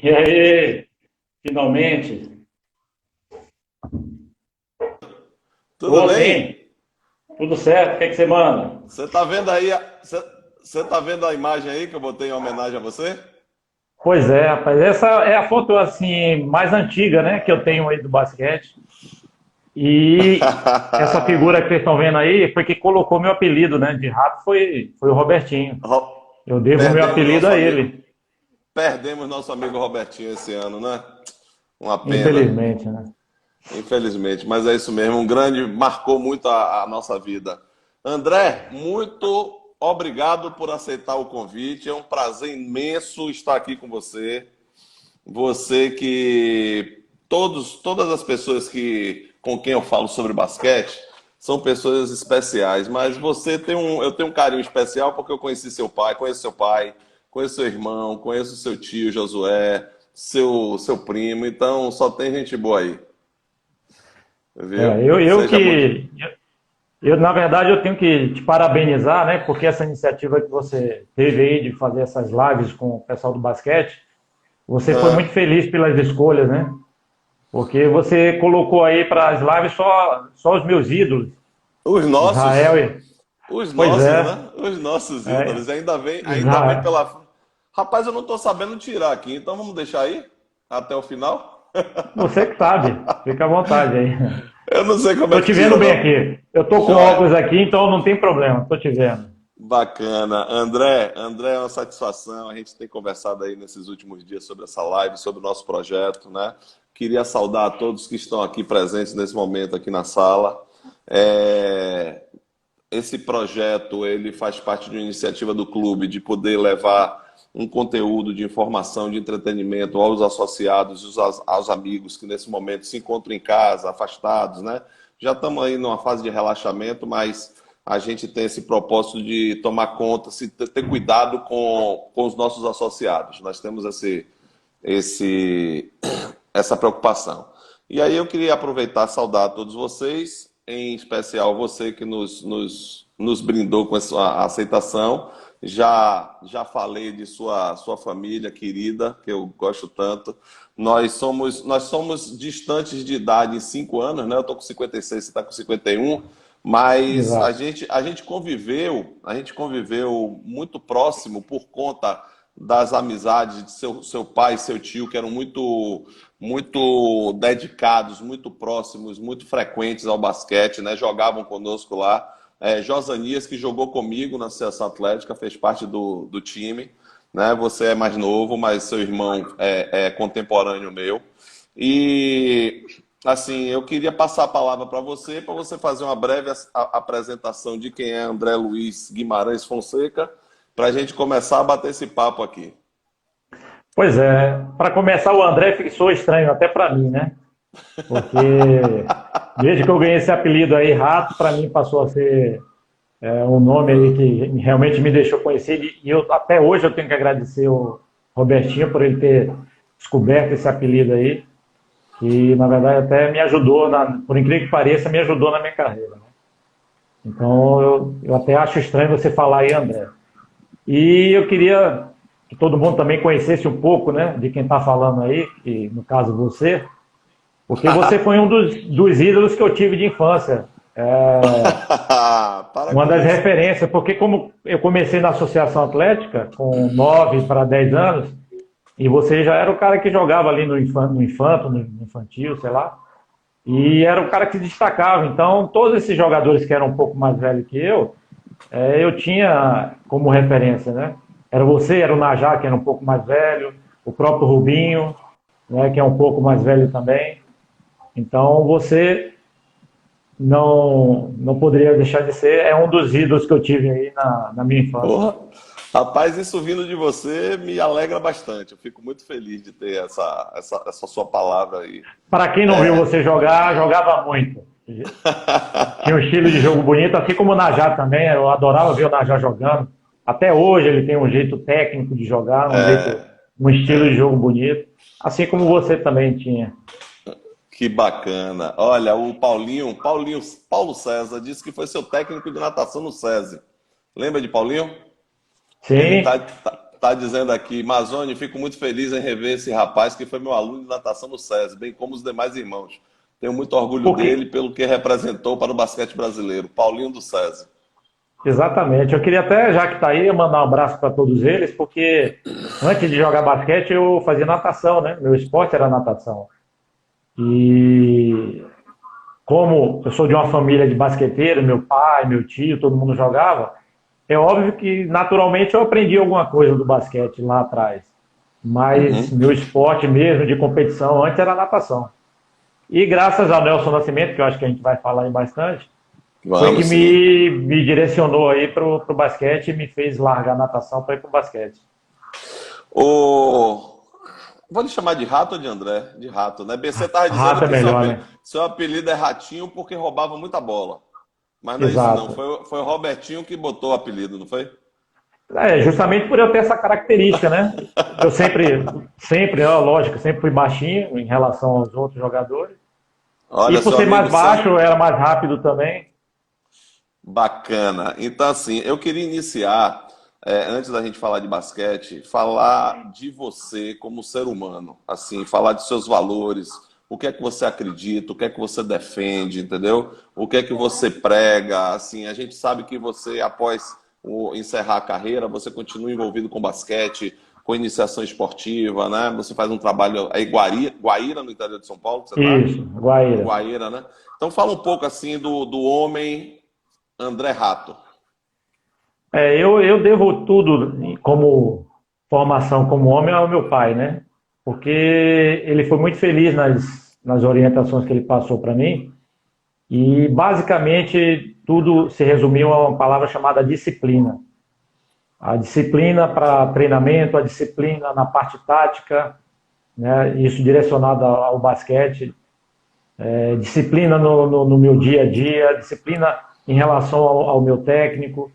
E aí, finalmente? Tudo Tô bem? sim, tudo certo, o que é que você manda? Você tá vendo aí, você tá vendo a imagem aí que eu botei em homenagem a você? Pois é, rapaz, essa é a foto assim mais antiga, né, que eu tenho aí do basquete. E essa figura que vocês estão vendo aí foi que colocou meu apelido, né, de rato foi o Robertinho. Eu devo meu Perdemos apelido nosso a amigo, ele, perdemos nosso amigo Robertinho esse ano, né? Uma pena, infelizmente, né? infelizmente, mas é isso mesmo, um grande, marcou muito a nossa vida. André, muito obrigado por aceitar o convite, é um prazer imenso estar aqui com você. Você que todas as pessoas com quem eu falo sobre basquete são pessoas especiais, mas eu tenho um carinho especial porque eu conheci seu pai, conheço seu irmão, conheço seu tio Josué, seu primo, então só tem gente boa aí, É, viu? eu Seja muito. que na verdade, eu tenho que te parabenizar, né, porque essa iniciativa que você teve aí de fazer essas lives com o pessoal do basquete, você foi muito Ah, feliz pelas escolhas, né? Porque você colocou aí para as lives só os meus ídolos, os nossos, Israel e... os Pois nossos, é, né? Os nossos é ídolos, ainda vem Israel. pela. Rapaz, eu não tô sabendo tirar aqui, então vamos deixar aí até o final? Você que sabe, fica à vontade aí. Eu não sei como é Tô que te vendo tira, bem não. aqui. Eu tô com Joia. óculos aqui, então não tem problema, tô te vendo. Bacana. André, é uma satisfação. A gente tem conversado aí nesses últimos dias sobre essa live, sobre o nosso projeto, né? Queria saudar a todos que estão aqui presentes nesse momento aqui na sala. É, Esse projeto ele faz parte de uma iniciativa do clube de poder levar um conteúdo de informação, de entretenimento aos associados e aos amigos que nesse momento se encontram em casa, afastados, né? Já estamos aí numa fase de relaxamento, mas a gente tem esse propósito de tomar conta, ter cuidado com os nossos associados. Nós temos esse, essa preocupação. E aí eu queria aproveitar e saudar todos vocês, em especial você que nos brindou com a sua aceitação. Já falei de sua família querida, que eu gosto tanto. Nós somos distantes de idade em 5 anos, né? Eu estou com 56, você está com 51, mas a Exato. gente, a gente conviveu muito próximo por conta das amizades de seu pai e seu tio, que eram muito dedicados, muito próximos, muito frequentes ao basquete, né? Jogavam conosco lá. Josanias, que jogou comigo na Seleção Atlética, fez parte do time. Né? Você é mais novo, mas seu irmão é contemporâneo meu. E assim, eu queria passar a palavra para você fazer uma breve apresentação de quem é André Luiz Guimarães Fonseca, para a gente começar a bater esse papo aqui. Pois é, para começar, o André fixou estranho até para mim, né? Porque desde que eu ganhei esse apelido aí, Rato, para mim passou a ser um nome aí que realmente me deixou conhecido. E até hoje eu tenho que agradecer o Robertinho por ele ter descoberto esse apelido aí, que na verdade até me ajudou, por incrível que pareça, me ajudou na minha carreira, né? Então eu até acho estranho você falar aí, André. E eu queria que todo mundo também conhecesse um pouco, né, de quem está falando aí, que no caso você, porque você foi um dos ídolos que eu tive de infância. Para Uma com das isso. referências, porque como eu comecei na Associação Atlética com 9 para 10 anos, e você já era o cara que jogava ali no infanto, no infantil, sei lá, e era o cara que se destacava. Então, todos esses jogadores que eram um pouco mais velhos que eu tinha como referência, né? Era você, era o Najá, que era um pouco mais velho, o próprio Rubinho, né, que é um pouco mais velho também. Então, você não poderia deixar de ser, é um dos ídolos que eu tive aí na minha infância. Porra. Rapaz, isso vindo de você me alegra bastante. Eu fico muito feliz de ter essa sua palavra aí. Para quem não viu você jogar, jogava muito. Tinha um estilo de jogo bonito, assim como o Najá também. Eu adorava ver o Najá jogando. Até hoje ele tem um jeito técnico de jogar, um estilo de jogo bonito. Assim como você também tinha. Que bacana. Olha, Paulo César disse que foi seu técnico de natação no SESI. Lembra de Paulinho? Ele tá, Sim, tá, Tá dizendo aqui, Mazoni, fico muito feliz em rever esse rapaz que foi meu aluno de natação no SESI, bem como os demais irmãos. Tenho muito orgulho Porque, dele pelo que representou para o basquete brasileiro. Paulinho do SESI. exatamente. Eu queria até, já que está aí, mandar um abraço para todos eles, porque antes de jogar basquete eu fazia natação, né? Meu esporte era natação. E como eu sou de uma família de basqueteiros, meu pai, meu tio, todo mundo jogava, é óbvio que naturalmente eu aprendi alguma coisa do basquete lá atrás. Mas Uhum. meu esporte mesmo de competição antes era natação. E graças ao Nelson Nascimento, que eu acho que a gente vai falar aí bastante, foi que Vamos sim. me direcionou aí pro basquete e me fez largar a natação para ir pro basquete. O... Vou lhe chamar de Rato ou de André? De Rato, né? BC estava dizendo Rato é que melhor, né? seu apelido é Ratinho porque roubava muita bola. Mas não é isso não, Exato. foi o Robertinho que botou o apelido, não foi? É, justamente por eu ter essa característica, né? Eu sempre, ó, lógico, sempre fui baixinho em relação aos outros jogadores. E Olha, por seu ser mais amigo baixo, Sandro. eu era mais rápido também. Bacana. Então, assim, eu queria iniciar, antes da gente falar de basquete, falar de você como ser humano. Assim, falar de seus valores, o que é que você acredita, o que é que você defende, entendeu? O que é que você prega. Assim, a gente sabe que você, após encerrar a carreira, você continua envolvido com basquete, com iniciação esportiva, né? Você faz um trabalho aí, Guaíra, no interior de São Paulo, que você tá? Isso, Guaíra. Guaíra, né? Então, fala um pouco, assim, do homem André Rato. Eu devo tudo como formação como homem ao meu pai, né? Porque ele foi muito feliz nas orientações que ele passou para mim e basicamente tudo se resumiu a uma palavra chamada disciplina. A disciplina para treinamento, a disciplina na parte tática, né? Isso direcionado ao basquete, disciplina no meu dia a dia, disciplina em relação ao meu técnico.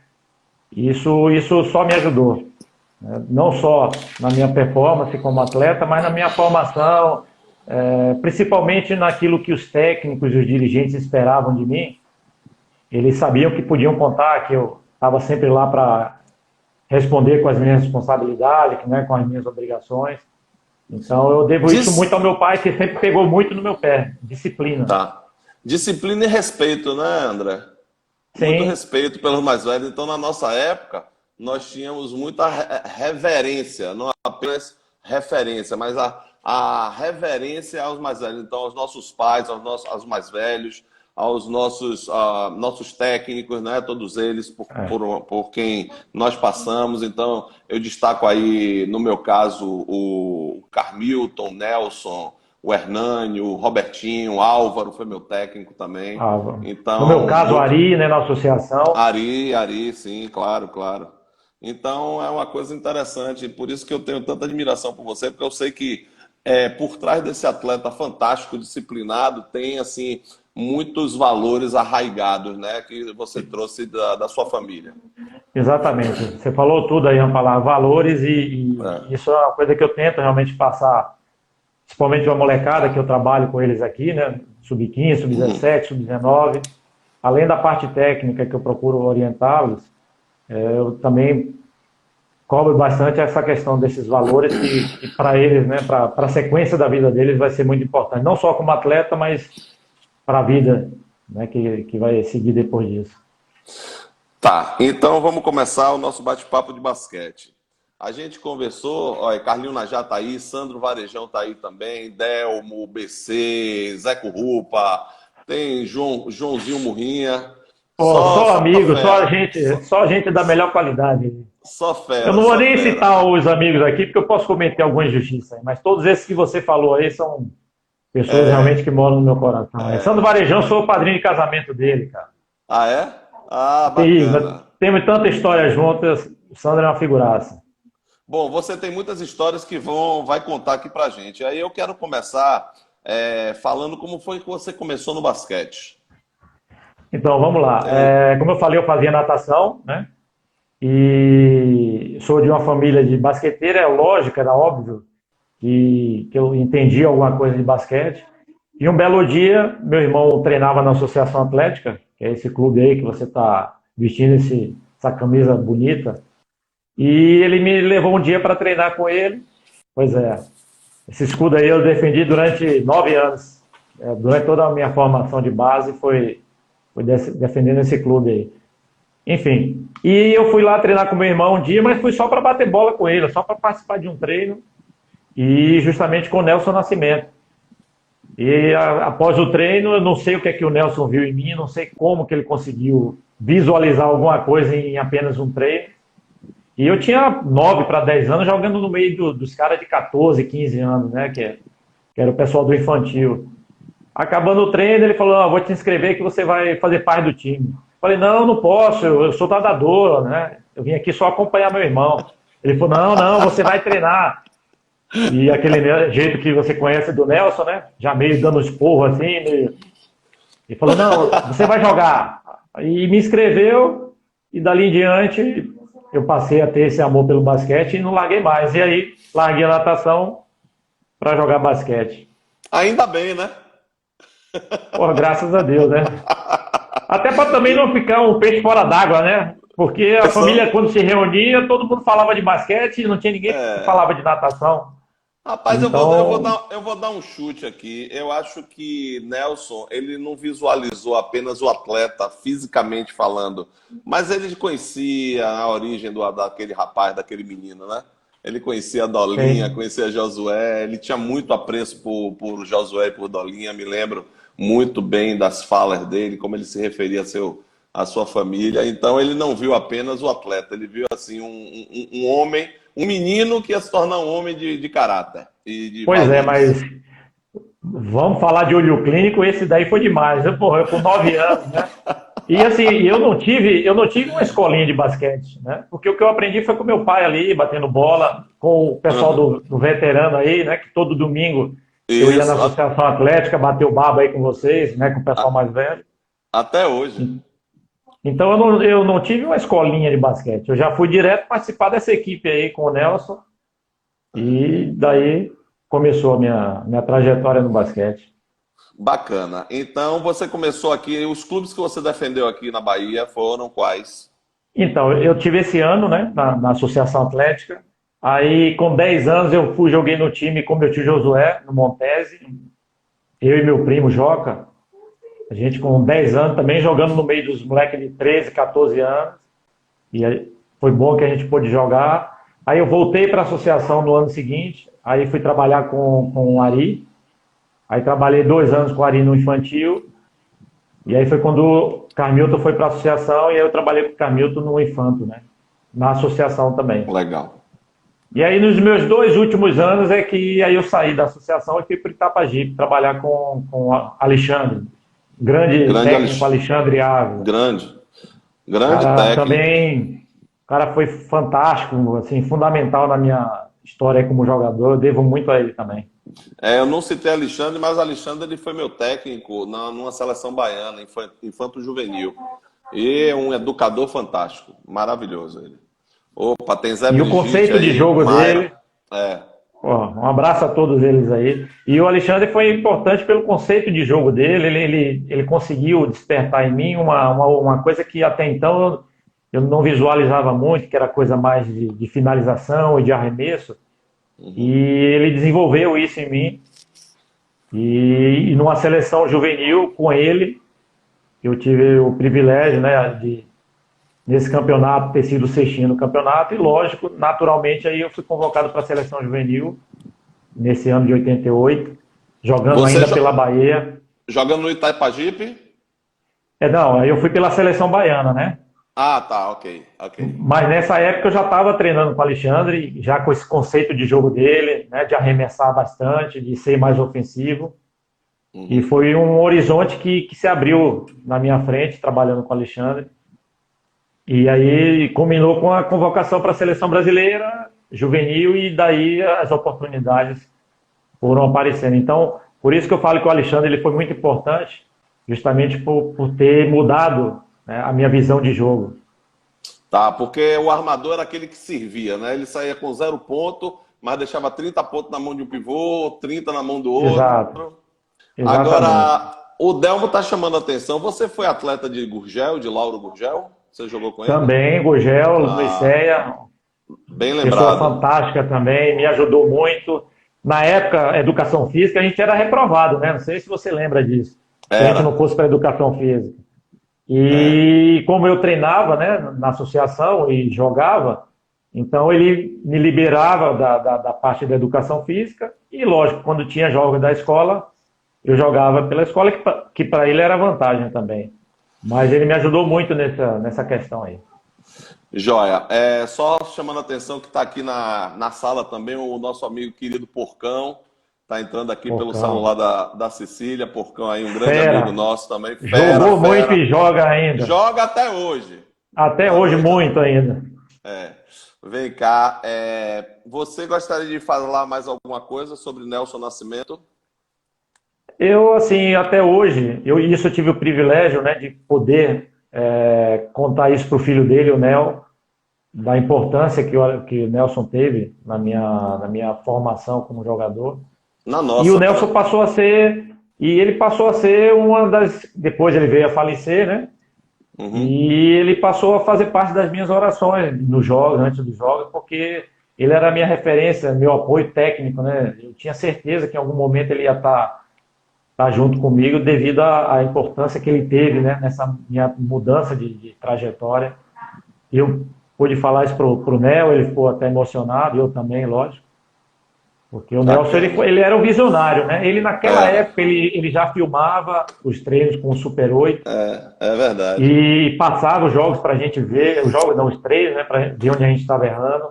Isso só me ajudou, né? Não só na minha performance como atleta, mas na minha formação, principalmente naquilo que os técnicos e os dirigentes esperavam de mim. Eles sabiam que podiam contar, que eu estava sempre lá para responder com as minhas responsabilidades, né, com as minhas obrigações. Então eu devo isso muito Dis... ao meu pai, que sempre pegou muito no meu pé, disciplina. Tá. Disciplina e respeito, né, André? Muito Sim, respeito pelos mais velhos. Então, na nossa época, nós tínhamos muita reverência, não apenas referência, mas a reverência aos mais velhos. Então, aos nossos pais, aos mais velhos, aos nossos técnicos, né? Todos eles, por quem nós passamos. Então, eu destaco aí, no meu caso, o Carmilton, Nelson, o Hernani, o Robertinho, o Álvaro foi meu técnico também. no meu Então, caso, muito. Ari, né, na associação. Ari, sim, claro, claro. Então é uma coisa interessante, por isso que eu tenho tanta admiração por você, porque eu sei que por trás desse atleta fantástico, disciplinado, tem assim muitos valores arraigados, né, que você trouxe da sua família. Exatamente. Você falou tudo aí, uma palavra, valores, e É. isso é uma coisa que eu tento realmente passar, principalmente uma molecada que eu trabalho com eles aqui, né? Sub-15, Uhum. sub-17, sub-19. Além da parte técnica que eu procuro orientá-los, eu também cobro bastante essa questão desses valores que para eles, né, para a sequência da vida deles vai ser muito importante. Não só como atleta, mas para a vida, né, que vai seguir depois disso. Tá, então vamos começar o nosso bate-papo de basquete. A gente conversou, olha, Carlinho Najá tá aí, Sandro Varejão tá aí também, Delmo, BC, Zeco Rupa, tem Joãozinho Murrinha, Pô, só só amigos, fera, só gente da melhor qualidade. só Eu fera, não vou só nem fera. citar os amigos aqui, porque eu posso cometer alguma injustiça, mas todos esses que você falou aí são pessoas realmente É, que moram no meu coração. Sandro Varejão, sou o padrinho de casamento dele, cara. ah, é? Ah, E bacana. temos tanta história juntas, o Sandro é uma figuraça. Bom, você tem muitas histórias que vai contar aqui pra gente. Aí eu quero começar falando como foi que você começou no basquete. Então, vamos lá. Tem. Como eu falei, eu fazia natação, né? E sou de uma família de basqueteira, é lógico, era óbvio que eu entendia alguma coisa de basquete. E um belo dia, meu irmão treinava na Associação Atlética, que é esse clube aí que você está vestindo essa camisa bonita. E ele me levou um dia para treinar com ele. Pois é, esse escudo aí eu defendi durante 9 anos. Durante toda a minha formação de base foi defendendo esse clube aí. Enfim, e eu fui lá treinar com meu irmão um dia, mas fui só para bater bola com ele, só para participar de um treino e justamente com o Nelson Nascimento. E após o treino, eu não sei o que é que o Nelson viu em mim, não sei como que ele conseguiu visualizar alguma coisa em apenas um treino. E eu tinha 9 para 10 anos jogando no meio dos caras de 14, 15 anos, né? Que era o pessoal do infantil. Acabando o treino, ele falou: "Vou te inscrever que você vai fazer parte do time." Falei: "Não, não posso, eu sou nadador, né? Eu vim aqui só acompanhar meu irmão." Ele falou: "Não, não, você vai treinar." E aquele jeito que você conhece do Nelson, né? Já meio dando esporro assim, meio... Ele falou: "Não, você vai jogar." E me inscreveu, e dali em diante eu passei a ter esse amor pelo basquete e não larguei mais. E aí, larguei a natação para jogar basquete. Ainda bem, né? Porra, graças a Deus, né? Até para também não ficar um peixe fora d'água, né? Porque a família, Só- quando se reunia, todo mundo falava de basquete e não tinha ninguém que É. falava de natação. Rapaz, Então, eu vou dar um chute aqui. Eu acho que Nelson, ele não visualizou apenas o atleta fisicamente falando, mas ele conhecia a origem daquele rapaz, daquele menino, né? Ele conhecia a Dolinha, sim. conhecia Josué, ele tinha muito apreço por Josué e por Dolinha, me lembro muito bem das falas dele, como ele se referia à sua família. Então ele não viu apenas o atleta, ele viu assim um homem, um menino que ia se tornar um homem de caráter e de Pois é, valores. mas vamos falar de olho clínico, esse daí foi demais. Porra, eu com 9 anos, né? E assim, eu não tive uma escolinha de basquete, né? Porque o que eu aprendi foi com meu pai ali, batendo bola, com o pessoal Aham. do veterano aí, né? Que todo domingo eu ia na Isso, Associação Atlética, bater o baba aí com vocês, né? Com o pessoal a- mais velho. até hoje. Então eu não tive uma escolinha de basquete. Eu já fui direto participar dessa equipe aí com o Nelson e daí começou a minha trajetória no basquete. Bacana. Então você começou aqui, os clubes que você defendeu aqui na Bahia foram quais? Então, eu tive esse ano, né, na Associação Atlética. Aí, com 10 anos, eu fui, joguei no time com meu tio Josué, no Montese. Eu e meu primo Joca. A gente com 10 anos também jogando no meio dos moleques de 13, 14 anos. E aí, foi bom que a gente pôde jogar. Aí eu voltei para a associação no ano seguinte. Aí fui trabalhar com o Ari. Aí trabalhei 2 anos com o Ari no infantil. E aí foi quando o Carmilton foi para a associação e aí eu trabalhei com o Carmilton no infanto, né? Na associação também. Legal. E aí, nos meus 2 últimos anos, é que aí eu saí da associação e fui para Itapajipe trabalhar com Alexandre, grande Grande técnico Alex... Alexandre Ávila. Grande. Grande Cara, técnico. também, cara foi fantástico, assim, fundamental na minha história como jogador. Eu devo muito a ele também. É, eu não citei Alexandre, mas Alexandre ele foi meu técnico numa seleção baiana, infanto-juvenil. E é um educador fantástico, maravilhoso ele. Opa, tem Zé E o Brigitte conceito de aí, jogo Mayra. dele, É, pô, um abraço a todos eles aí. E o Alexandre foi importante pelo conceito de jogo dele. Ele conseguiu despertar em mim uma coisa que até então eu não visualizava muito, que era coisa mais de finalização e de arremesso. E ele desenvolveu isso em mim. E numa seleção juvenil com ele, eu tive o privilégio, né, de nesse campeonato ter sido cestinha no campeonato. E lógico, naturalmente aí eu fui convocado para a seleção juvenil nesse ano de 88, jogando você ainda pela Bahia. jogando no Itaipajipe? Não, aí eu fui pela seleção baiana, né? Ah, tá, ok, ok. Mas nessa época eu já estava treinando com o Alexandre, já com esse conceito de jogo dele, né, de arremessar bastante, de ser mais ofensivo. E Uhum. foi um horizonte que se abriu na minha frente, trabalhando com o Alexandre. E aí combinou com a convocação para a seleção brasileira, juvenil, e daí as oportunidades foram aparecendo. Então, por isso que eu falo que o Alexandre ele foi muito importante, justamente por ter mudado, né, a minha visão de jogo. Tá, porque o armador era aquele que servia, né? Ele saía com 0 ponto, mas deixava 30 pontos na mão de um pivô, 30 na mão do outro. Exato, exatamente. Agora, o Delmo tá chamando a atenção. Você foi atleta de Gurgel, de Lauro Gurgel? Você jogou com ele? Também, Gurgel, Ah, Luiceia, Bem Pessoa lembrado. fantástica também, me ajudou muito. Na época, educação física, a gente era reprovado, né? Não sei se você lembra disso. Se a gente não Era. fosse para educação física. É. E como eu treinava, né, na associação e jogava, então ele me liberava da parte da educação física. E, lógico, quando tinha jogos da escola, eu jogava pela escola, que para ele era vantagem também. Mas ele me ajudou muito nessa questão aí. Joia. Só chamando a atenção que está aqui na sala também o nosso amigo querido Porcão. Está entrando aqui pelo Porcão. celular da Cecília. Porcão aí, um grande amigo Fera. nosso também. Fera, Jogou muito fera. e joga ainda. Joga até hoje. Até Boa hoje, noite. muito ainda. É. Vem cá. Você gostaria de falar mais alguma coisa sobre Nelson Nascimento? Eu, assim, até hoje, eu tive o privilégio, né, de poder contar isso para o filho dele, o Nel, da importância que o Nelson teve na minha formação como jogador. Na E o nossa, Nelson né? passou a ser, e ele passou a ser uma das, depois ele veio a falecer, né? Uhum. E ele passou a fazer parte das minhas orações nos jogos, antes dos jogos, porque ele era a minha referência, meu apoio técnico, né? Eu tinha certeza que em algum momento ele ia estar junto comigo devido à importância que ele teve, né, nessa minha mudança de trajetória. E eu pude falar isso pro Nel, ele ficou até emocionado, eu também, lógico, porque o Nelson Bacana. ele era um visionário, né? Ele naquela Era. época ele já filmava os treinos com o Super 8 É verdade. e passava os jogos para a gente ver, os jogos não, os treinos, né, para ver onde a gente estava errando,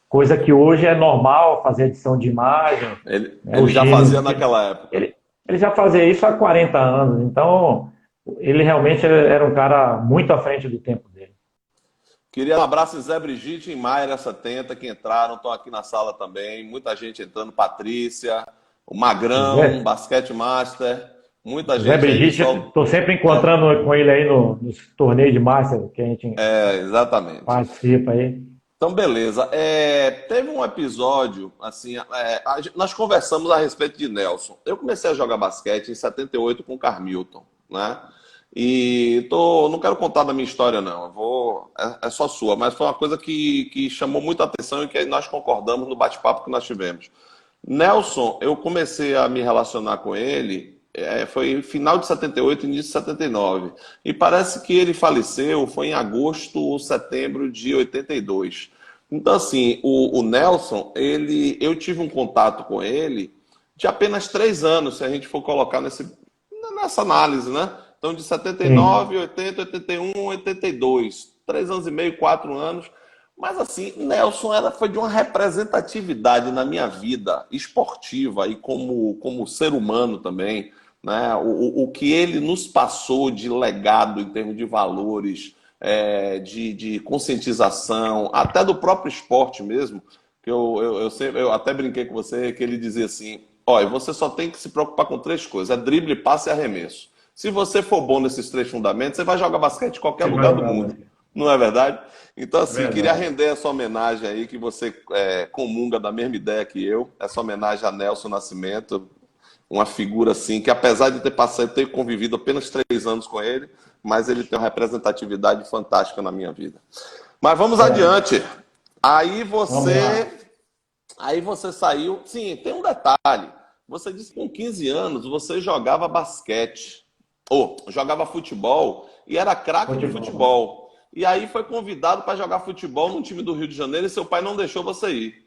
coisa que hoje é normal fazer edição de imagem, né, Ele os já fazia times, naquela época. ele já fazia isso há 40 anos, então ele realmente era um cara muito à frente do tempo dele. Queria um abraço em Zé Brigitte e em Mayra 70 que entraram, estão aqui na sala também. Muita gente entrando, Patrícia, o Magrão, Zé, Basquete Master, muita Zé gente aí, Brigitte, pessoal. estou sempre encontrando com ele aí nos torneios de Master que a gente Exatamente. participa aí. Então, beleza. Teve um episódio, assim, nós conversamos a respeito de Nelson. Eu comecei a jogar basquete em 78 com o Carmilton, né? E não quero contar da minha história, não. É só sua, mas foi uma coisa que chamou muita atenção e que nós concordamos no bate-papo que nós tivemos. Nelson, eu comecei a me relacionar com ele, foi final de 78, início de 79. E parece que ele faleceu, foi em agosto ou setembro de 82. Então, assim, o Nelson, eu tive um contato com ele de apenas 3 anos, se a gente for colocar nessa análise, né? Então, de Sim. 79, 80, 81, 82. 3 anos e meio, 4 anos. Mas assim, Nelson foi de uma representatividade na minha vida esportiva e como ser humano também, né? O que ele nos passou de legado em termos de valores, de conscientização, até do próprio esporte mesmo, que eu até brinquei com você, que ele dizia assim, olha, você só tem que se preocupar com 3 coisas, é drible, passe e arremesso. Se você for bom nesses 3 fundamentos, você vai jogar basquete em qualquer Você vai lugar do jogar mundo. basquete. Não é verdade? Então, assim, queria Verdade. render essa homenagem aí, que você comunga da mesma ideia que eu, essa homenagem a Nelson Nascimento, uma figura assim, que apesar de ter convivido apenas 3 anos com ele, mas ele tem uma representatividade fantástica na minha vida. Mas vamos É, adiante. Aí vamos você, lá. aí você saiu. Sim, tem um detalhe. Você disse que com 15 anos você jogava basquete, ou jogava futebol, e era craque de Futebol. futebol. E aí foi convidado para jogar futebol num time do Rio de Janeiro e seu pai não deixou você ir.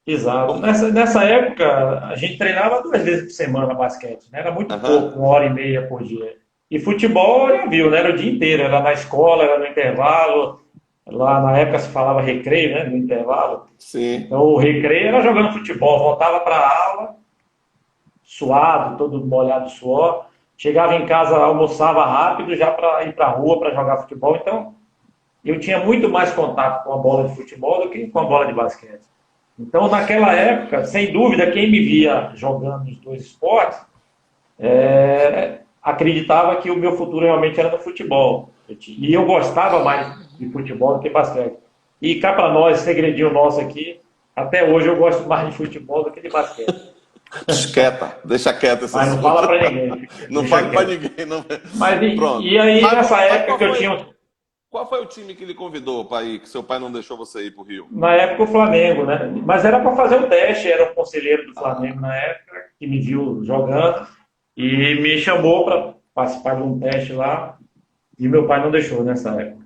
Exato. Como... Nessa época, a gente treinava 2 vezes por semana basquete, né? Era muito pouco, Aham, 1 hora e meia por dia. E futebol, já viu, né? Era o dia inteiro, era na escola, era no intervalo. Lá na época se falava recreio, né? No intervalo. sim. Então o recreio era jogando futebol. Voltava para a aula, suado, todo molhado de suor. Chegava em casa, almoçava rápido já para ir para a rua para jogar futebol. Então eu tinha muito mais contato com a bola de futebol do que com a bola de basquete. Então, naquela época, sem dúvida, quem me via jogando os dois esportes acreditava que o meu futuro realmente era no futebol. E eu gostava mais de futebol do que basquete. E cá para nós, segredinho nosso aqui, até hoje eu gosto mais de futebol do que de basquete. Quieta, deixa quieto esse Mas não fala assunto. para ninguém, Não deixa fale para quieto. ninguém. Não... Mas Pronto. e aí, nessa Mas época qual que eu foi? tinha Qual foi o time que ele convidou para ir, que seu pai não deixou você ir para o Rio? Na época o Flamengo, né? Mas era para fazer um teste, era um conselheiro do Flamengo Ah, na época, que me viu jogando e me chamou para participar de um teste lá, e meu pai não deixou nessa época.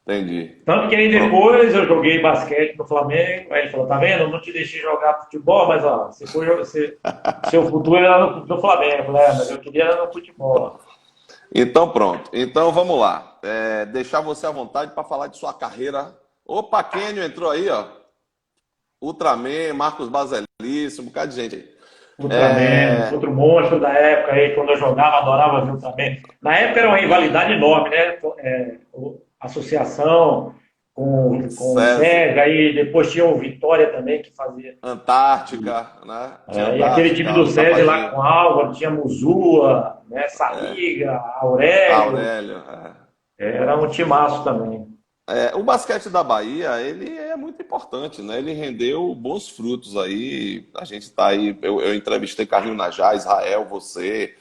entendi. Tanto que aí Pronto. depois eu joguei basquete no Flamengo, aí ele falou, tá vendo? Eu não te deixei jogar futebol, mas ó, seu futuro era no Flamengo. Eu falei, mas eu queria era no futebol. Então, pronto. Então, vamos lá. Deixar você à vontade para falar de sua carreira. Opa, Kenio entrou aí, ó. Ultraman, Marcos Baselis, um bocado de gente aí. Ultraman, É, outro monstro da época aí, quando eu jogava, adorava ver Ultraman. Na época era uma rivalidade enorme, né? Associação com o César, SESI, aí depois tinha o Vitória também que fazia. Antártica, né? Tinha E aquele time do Antártica, SESI lá Tapaginho, com Álvaro, tinha Muzua, né? Saliga, Aurélio. Aurélio. Era um timaço também. O basquete da Bahia, ele é muito importante, né? Ele rendeu bons frutos aí. A gente tá aí. Eu entrevistei Carlinhos Najá, Israel, você.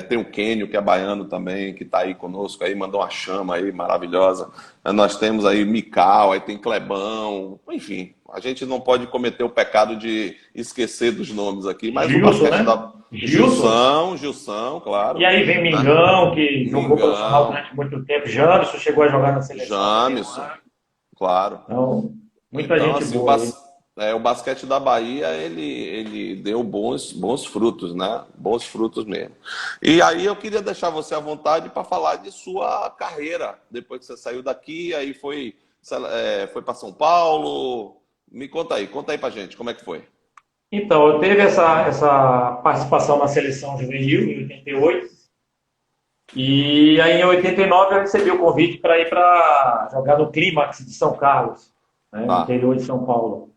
Tem o Quênio, que é baiano também, que está aí conosco aí, mandou uma chama aí maravilhosa. Nós temos aí Mical, aí tem Clebão, enfim. A gente não pode cometer o pecado de esquecer dos nomes aqui, mas o Gilson, basquete né? da Gilson. Gilson, E claro, aí vem né? Mingão, que jogou profissional Mingão, durante muito tempo. Janderson chegou a jogar na seleção também Jamerson, lá. claro. Então, muita Então, gente assim, boa aí. o basquete da Bahia, ele deu bons frutos, né? Bons frutos mesmo. E aí eu queria deixar você à vontade para falar de sua carreira, depois que você saiu daqui, aí foi para São Paulo. Me conta aí pra gente, como é que foi? Então, eu teve essa participação na seleção juvenil em 88. E aí em 89 eu recebi o convite para ir para jogar no Clímax de São Carlos, né, no Tá, interior de São Paulo.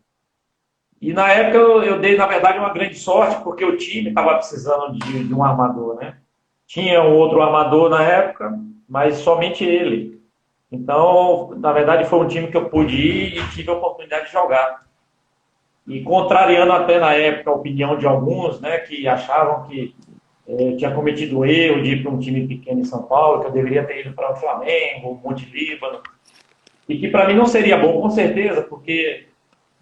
E na época eu dei, na verdade, uma grande sorte, porque o time estava precisando de um armador, né? Tinha um outro armador na época, mas somente ele. Então, na verdade, foi um time que eu pude ir e tive a oportunidade de jogar. E contrariando até na época a opinião de alguns, né, que achavam que eu tinha cometido o erro de ir para um time pequeno em São Paulo, que eu deveria ter ido para o Flamengo, o Monte Líbano, e que para mim não seria bom, com certeza, porque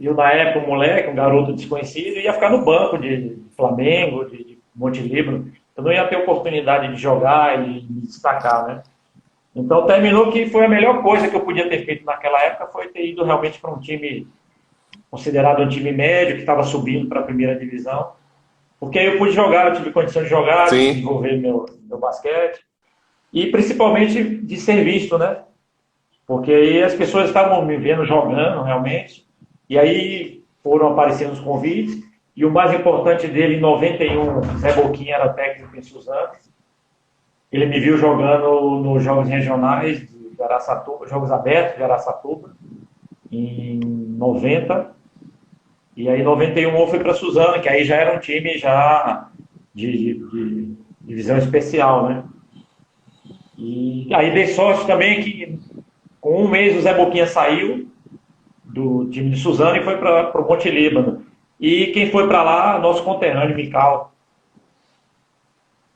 eu, na época, um moleque, um garoto desconhecido, ia ficar no banco de Flamengo, de Monte Líbano. Eu não ia ter oportunidade de jogar e me destacar, né? Então, terminou que foi a melhor coisa que eu podia ter feito naquela época, foi ter ido realmente para um time considerado um time médio, que estava subindo para a primeira divisão. Porque aí eu pude jogar, eu tive condição de jogar, de sim, desenvolver meu basquete. E principalmente de ser visto, né? Porque aí as pessoas estavam me vendo jogando realmente, e aí foram aparecendo os convites, e o mais importante dele, em 91, Zé Boquinha era técnico em Suzano, ele me viu jogando nos jogos regionais de Araçatuba, jogos abertos de Araçatuba, em 90, e aí em 91 eu fui para Suzano, que aí já era um time já de divisão especial, né? E aí dei sorte também que com um mês o Zé Boquinha saiu do time de Suzano e foi para o Monte Líbano. E quem foi para lá, nosso conterrâneo, Mical.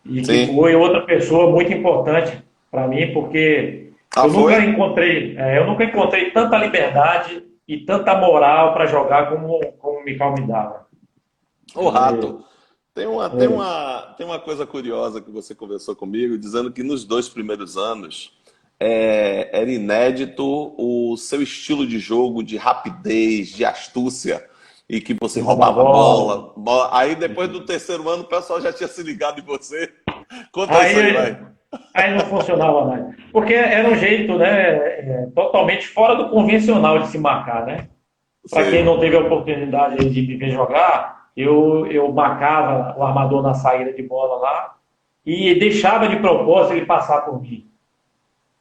E que sim. foi outra pessoa muito importante para mim, porque Ah, foi? eu nunca encontrei tanta liberdade e tanta moral para jogar como o Mical me dava. Ô, É, Rato, tem uma coisa curiosa que você conversou comigo, dizendo que nos 2 primeiros anos era inédito o seu estilo de jogo, de rapidez, de astúcia, e que você de roubar roubava bola. Aí depois do terceiro ano o pessoal já tinha se ligado em você. Conta isso aí, Aí, vai. aí não funcionava mais. Porque era um jeito, né, totalmente fora do convencional de se marcar, né? Para quem Sei. não teve a oportunidade de me ver jogar, eu marcava o armador na saída de bola lá e deixava de propósito ele passar por mim.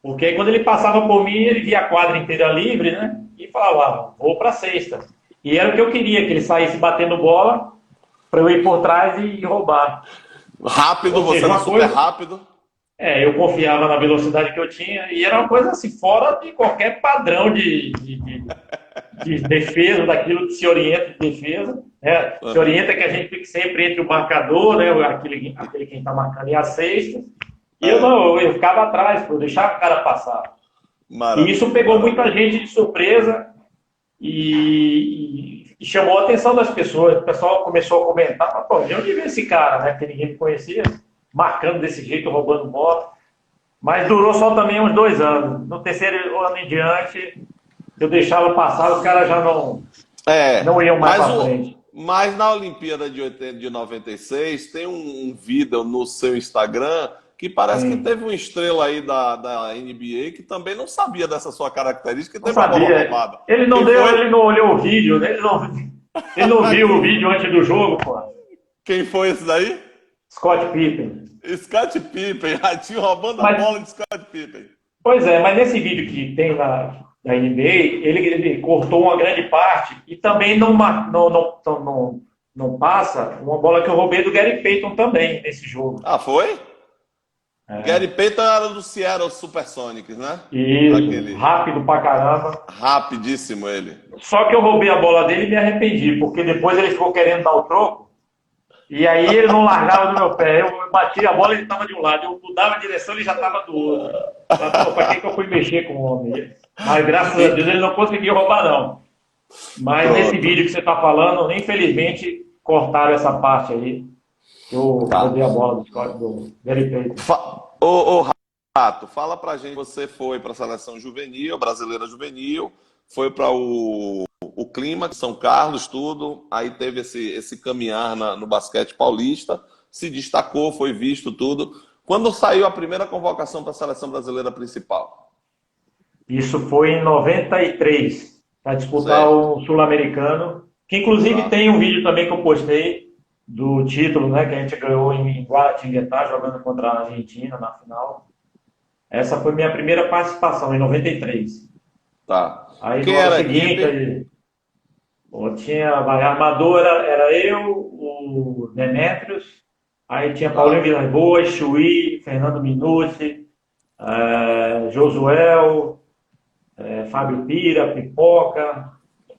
Porque aí, quando ele passava por mim, ele via a quadra inteira livre, né? E falava, vou para a cesta. E era o que eu queria, que ele saísse batendo bola para eu ir por trás e roubar. Rápido, Ou você seja, era uma super coisa, rápido. eu confiava na velocidade que eu tinha e era uma coisa assim, fora de qualquer padrão de defesa, daquilo que se orienta de defesa. Né? Se Aham. orienta que a gente fique sempre entre o marcador, né? aquele quem está marcando e a cesta. E eu É. não, eu ficava atrás, eu deixava o cara passar. E isso Maravilha, pegou muita maravilha. gente de surpresa e chamou a atenção das pessoas. O pessoal começou a comentar, pô, de onde veio esse cara, né? Porque ninguém me conhecia, marcando desse jeito, roubando moto. Mas durou só também uns 2 anos. No terceiro ano em diante, eu deixava passar, os caras já não iam mais para frente. Mas na Olimpíada de 96 tem um vídeo no seu Instagram que parece que Sim. teve uma estrela aí da NBA que também não sabia dessa sua característica e Não teve a bola sabia. roubada. Quem Ele foi? não olhou o vídeo, né? Ele não viu o vídeo antes do jogo, pô. Quem foi esse daí? Scott Pippen. Scott Pippen, ratinho roubando a Mas, bola de Scott Pippen. pois é, mas nesse vídeo que tem na NBA, ele cortou uma grande parte e também não passa uma bola que eu roubei do Gary Payton também nesse jogo. Ah, foi? Gary É, Payton era do Seattle Supersonics, né? isso, Daquele rápido pra caramba. rapidíssimo ele. Só que eu roubei a bola dele e me arrependi, porque depois ele ficou querendo dar o troco. E aí ele não largava do meu pé. Eu bati a bola e ele estava de um lado. Eu mudava a direção e ele já estava do outro. Para que eu fui mexer com o homem? Mas graças a Deus E ele não conseguiu roubar, não. Mas nesse pronto. vídeo que você está falando, infelizmente, cortaram essa parte aí. Que eu Tá. roubei a bola do Scott do Gary Payton. Ô, Rato, fala pra gente. Você foi para a seleção juvenil, brasileira juvenil, foi para o Clímax, São Carlos, tudo. Aí teve esse caminhar no basquete paulista, se destacou, foi visto tudo. Quando saiu a primeira convocação para a seleção brasileira principal? Isso foi em 93, para disputar Certo. o Sul-Americano, que inclusive Tá. tem um vídeo também que eu postei do título, né, que a gente ganhou em Guaratinguetá, jogando contra a Argentina na final. Essa foi minha primeira participação, em 93. Tá. Aí Quem no ano era a seguinte, equipe? pô, tinha a armadora, era eu, o Demetrios, aí tinha Paulinho Tá. Vilas Boas, Chuí, Fernando Minucci, Josuel, Fábio Pira, Pipoca,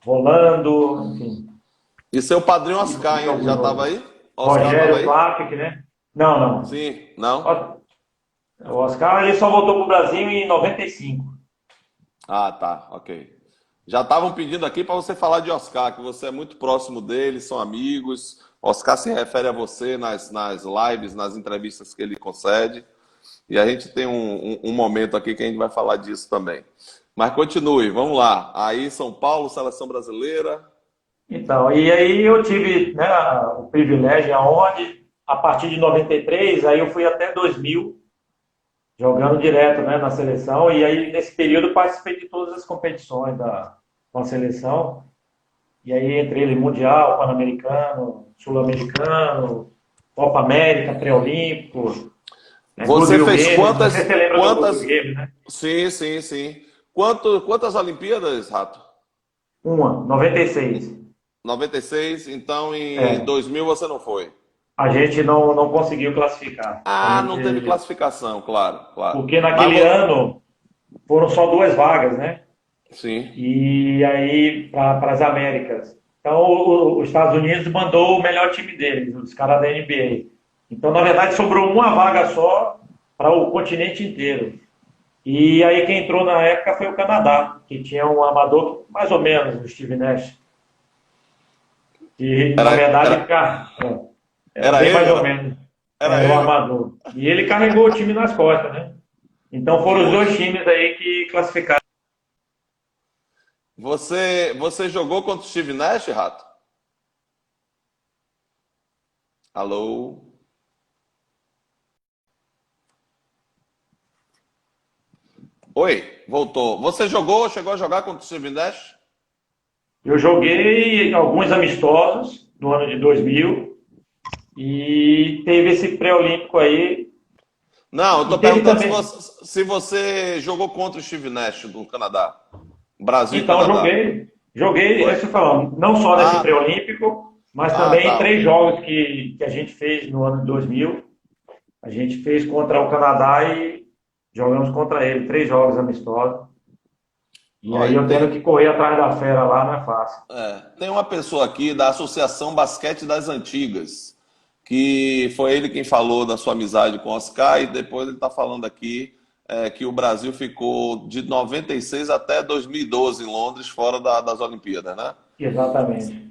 Rolando, enfim, E seu padrinho e Oscar, hein? Ele já alguns estava outros. aí? Oscar estava Rogério aí? Clark, né? Não, não. Sim, não? O Oscar ele só voltou para o Brasil em 95. Ah, tá, ok. Já estavam pedindo aqui para você falar de Oscar, que você é muito próximo dele, são amigos. Oscar se refere a você nas lives, nas entrevistas que ele concede. E a gente tem um momento aqui que a gente vai falar disso também. Mas continue, vamos lá. Aí, São Paulo, seleção brasileira. Então, e aí eu tive, né, o privilégio aonde, a partir de 93, aí eu fui até 2000, jogando direto, né, na seleção, e aí nesse período eu participei de todas as competições com a seleção, e aí entre eles Mundial, Pan-Americano, Sul-Americano, Copa América, Pré-Olímpico, Você Goodwill fez Games, não sei se quantas, você lembra do Goodwill quantas... Games, né? Sim, sim, sim. Quantas Olimpíadas, Rato? Uma, 96. 96. Então em É, 2000 você não foi. a gente não conseguiu classificar. A Ah, não teve gente, classificação, claro, claro. porque Mas, naquele ano foram só 2 vagas, né? sim. E aí para as Américas. Então os Estados Unidos mandou o melhor time deles, os caras da NBA. Então, na verdade, sobrou uma vaga só para o continente inteiro. E aí quem entrou na época foi o Canadá, que tinha um armador mais ou menos, o Steve Nash. E Era, na verdade, era, cara, era era bem ele? mais ou menos. Era O ele? armador. E ele carregou o time nas costas, né? Então foram os dois Foi. times aí que classificaram. Você jogou contra o Steve Nash, Rato? Alô? Oi, voltou. Você chegou a jogar contra o Steve Nash? Eu joguei alguns amistosos no ano de 2000 e teve esse pré-olímpico aí. Não, eu E tô teve perguntando também. se você jogou contra o Steve Nash do Canadá. Brasil e Então, Canadá. joguei, Foi? esse falando, não só nesse Ah, pré-olímpico, mas também em tá, ok. 3 jogos que a gente fez no ano de 2000. A gente fez contra o Canadá e jogamos contra ele, 3 jogos amistosos. E aí Olha, eu tendo que correr atrás da fera lá não é fácil. tem uma pessoa aqui da Associação Basquete das Antigas, que foi ele quem falou da sua amizade com o Oscar, e depois ele está falando aqui que o Brasil ficou de 96 até 2012 em Londres, fora das Olimpíadas, né? Exatamente.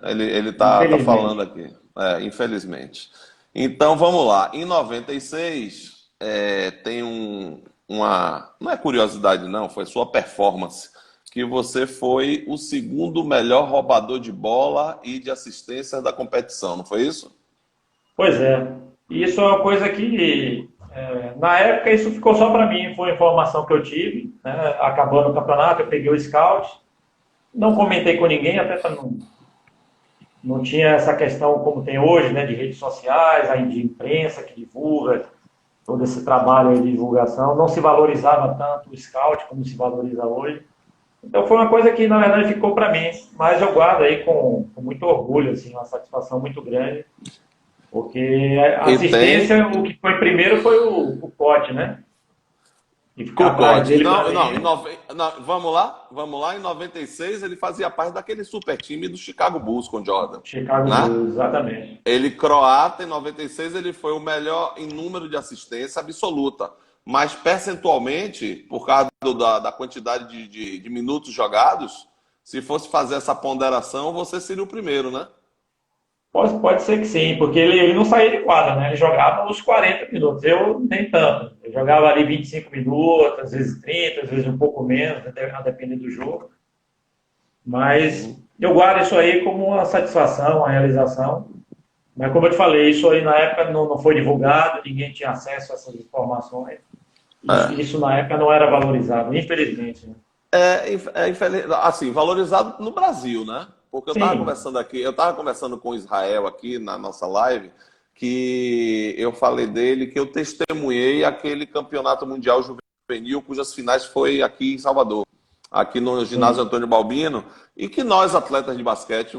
Ele tá falando Infelizmente. aqui, infelizmente. Então vamos lá. Em 96, tem uma. Não é curiosidade, não, foi sua performance. Que você foi o segundo melhor roubador de bola e de assistência da competição, não foi isso? Pois é. E isso é uma coisa que, na época, isso ficou só para mim, foi uma informação que eu tive, né? Acabando o campeonato, eu peguei o scout, não comentei com ninguém, até para não tinha essa questão como tem hoje, né, de redes sociais, aí de imprensa que divulga todo esse trabalho de divulgação, não se valorizava tanto o scout como se valoriza hoje. Então foi uma coisa que, na verdade, ficou para mim, mas eu guardo aí com muito orgulho, assim, uma satisfação muito grande, porque a E tem assistência, o que foi primeiro foi o Pote, né? E ficar atrás Cocote. dele para Não, mim, não, não, vamos lá. Em 96 ele fazia parte daquele super time do Chicago Bulls com Jordan, Chicago né? Bulls, exatamente. Ele, croata, em 96, ele foi o melhor em número de assistência absoluta. Mas percentualmente, por causa da quantidade de minutos jogados, se fosse fazer essa ponderação, você seria o primeiro, né? Pode ser que sim, porque ele não saía de quadra, né? Ele jogava os 40 minutos, eu nem tanto. Eu jogava ali 25 minutos, às vezes 30, às vezes um pouco menos, a depender do jogo. Mas Uhum. eu guardo isso aí como uma satisfação, uma realização. Mas como eu te falei, isso aí na época não foi divulgado, ninguém tinha acesso a essas informações. É. Isso na época não era valorizado, infelizmente, né? Assim, valorizado no Brasil, né? Porque Sim, eu estava conversando com o Israel aqui na nossa live, que eu falei dele que eu testemunhei aquele campeonato mundial juvenil, cujas finais foi aqui em Salvador, aqui no ginásio sim. Antônio Balbino, e que nós, atletas de basquete,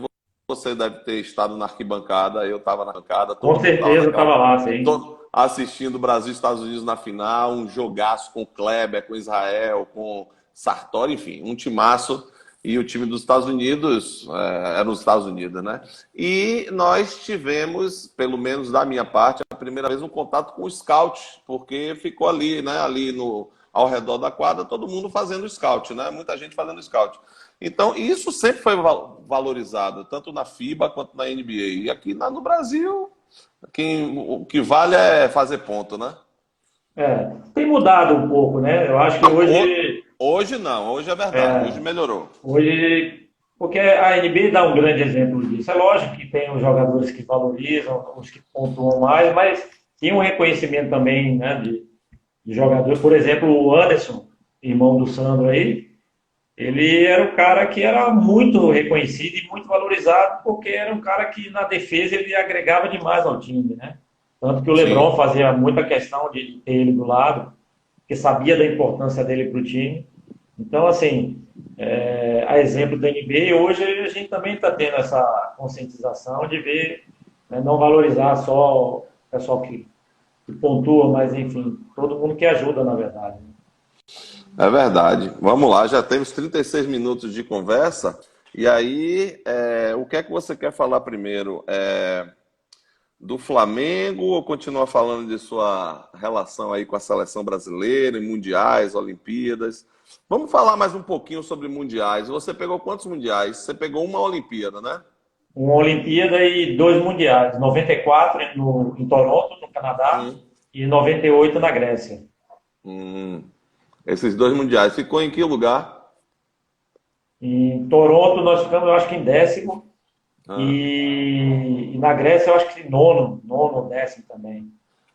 você deve ter estado na arquibancada, eu estava na arquibancada, Com todo mundo estava certeza eu naquela. estava lá, sim. Assistindo Brasil e Estados Unidos na final, um jogaço com o Kleber, com Israel, com Sartori, enfim, um timaço. E o time dos Estados Unidos era os Estados Unidos, né? E nós tivemos, pelo menos da minha parte, a primeira vez um contato com o scout, porque ficou ali, né? Ali no, ao redor da quadra, todo mundo fazendo scout, né? Muita gente fazendo scout. Então, isso sempre foi valorizado, tanto na FIBA quanto na NBA. E aqui no Brasil, o que vale é fazer ponto, né? Tem mudado um pouco, né? Eu acho que Não, hoje, hoje não, hoje é verdade, hoje melhorou. hoje, porque a NBA dá um grande exemplo disso. É lógico que tem os jogadores que valorizam, os que pontuam mais, mas tem um reconhecimento também, né, de jogador. Por exemplo, o Anderson, irmão do Sandro aí, ele era um cara que era muito reconhecido e muito valorizado, porque era um cara que na defesa ele agregava demais ao time, né? Tanto que o LeBron Sim, fazia muita questão de ter ele do lado, porque sabia da importância dele para o time. Então, assim, a exemplo da NBA, hoje a gente também está tendo essa conscientização de ver, né, não valorizar só o pessoal que pontua, mas enfim, todo mundo que ajuda, na verdade. é verdade. Vamos lá, já temos 36 minutos de conversa. E aí, o que é que você quer falar primeiro? Do Flamengo ou continua falando de sua relação aí com a seleção brasileira, em mundiais, Olimpíadas? Vamos falar mais um pouquinho sobre mundiais. Você pegou quantos mundiais? Você pegou uma Olimpíada, né? Uma Olimpíada e dois Mundiais, 94 em Toronto, no Canadá, Hum, e 98 na Grécia. hum. Esses dois mundiais. Ficou em que lugar? Em Toronto nós ficamos, eu acho que em décimo, Ah. e na Grécia eu acho que nono ou décimo também.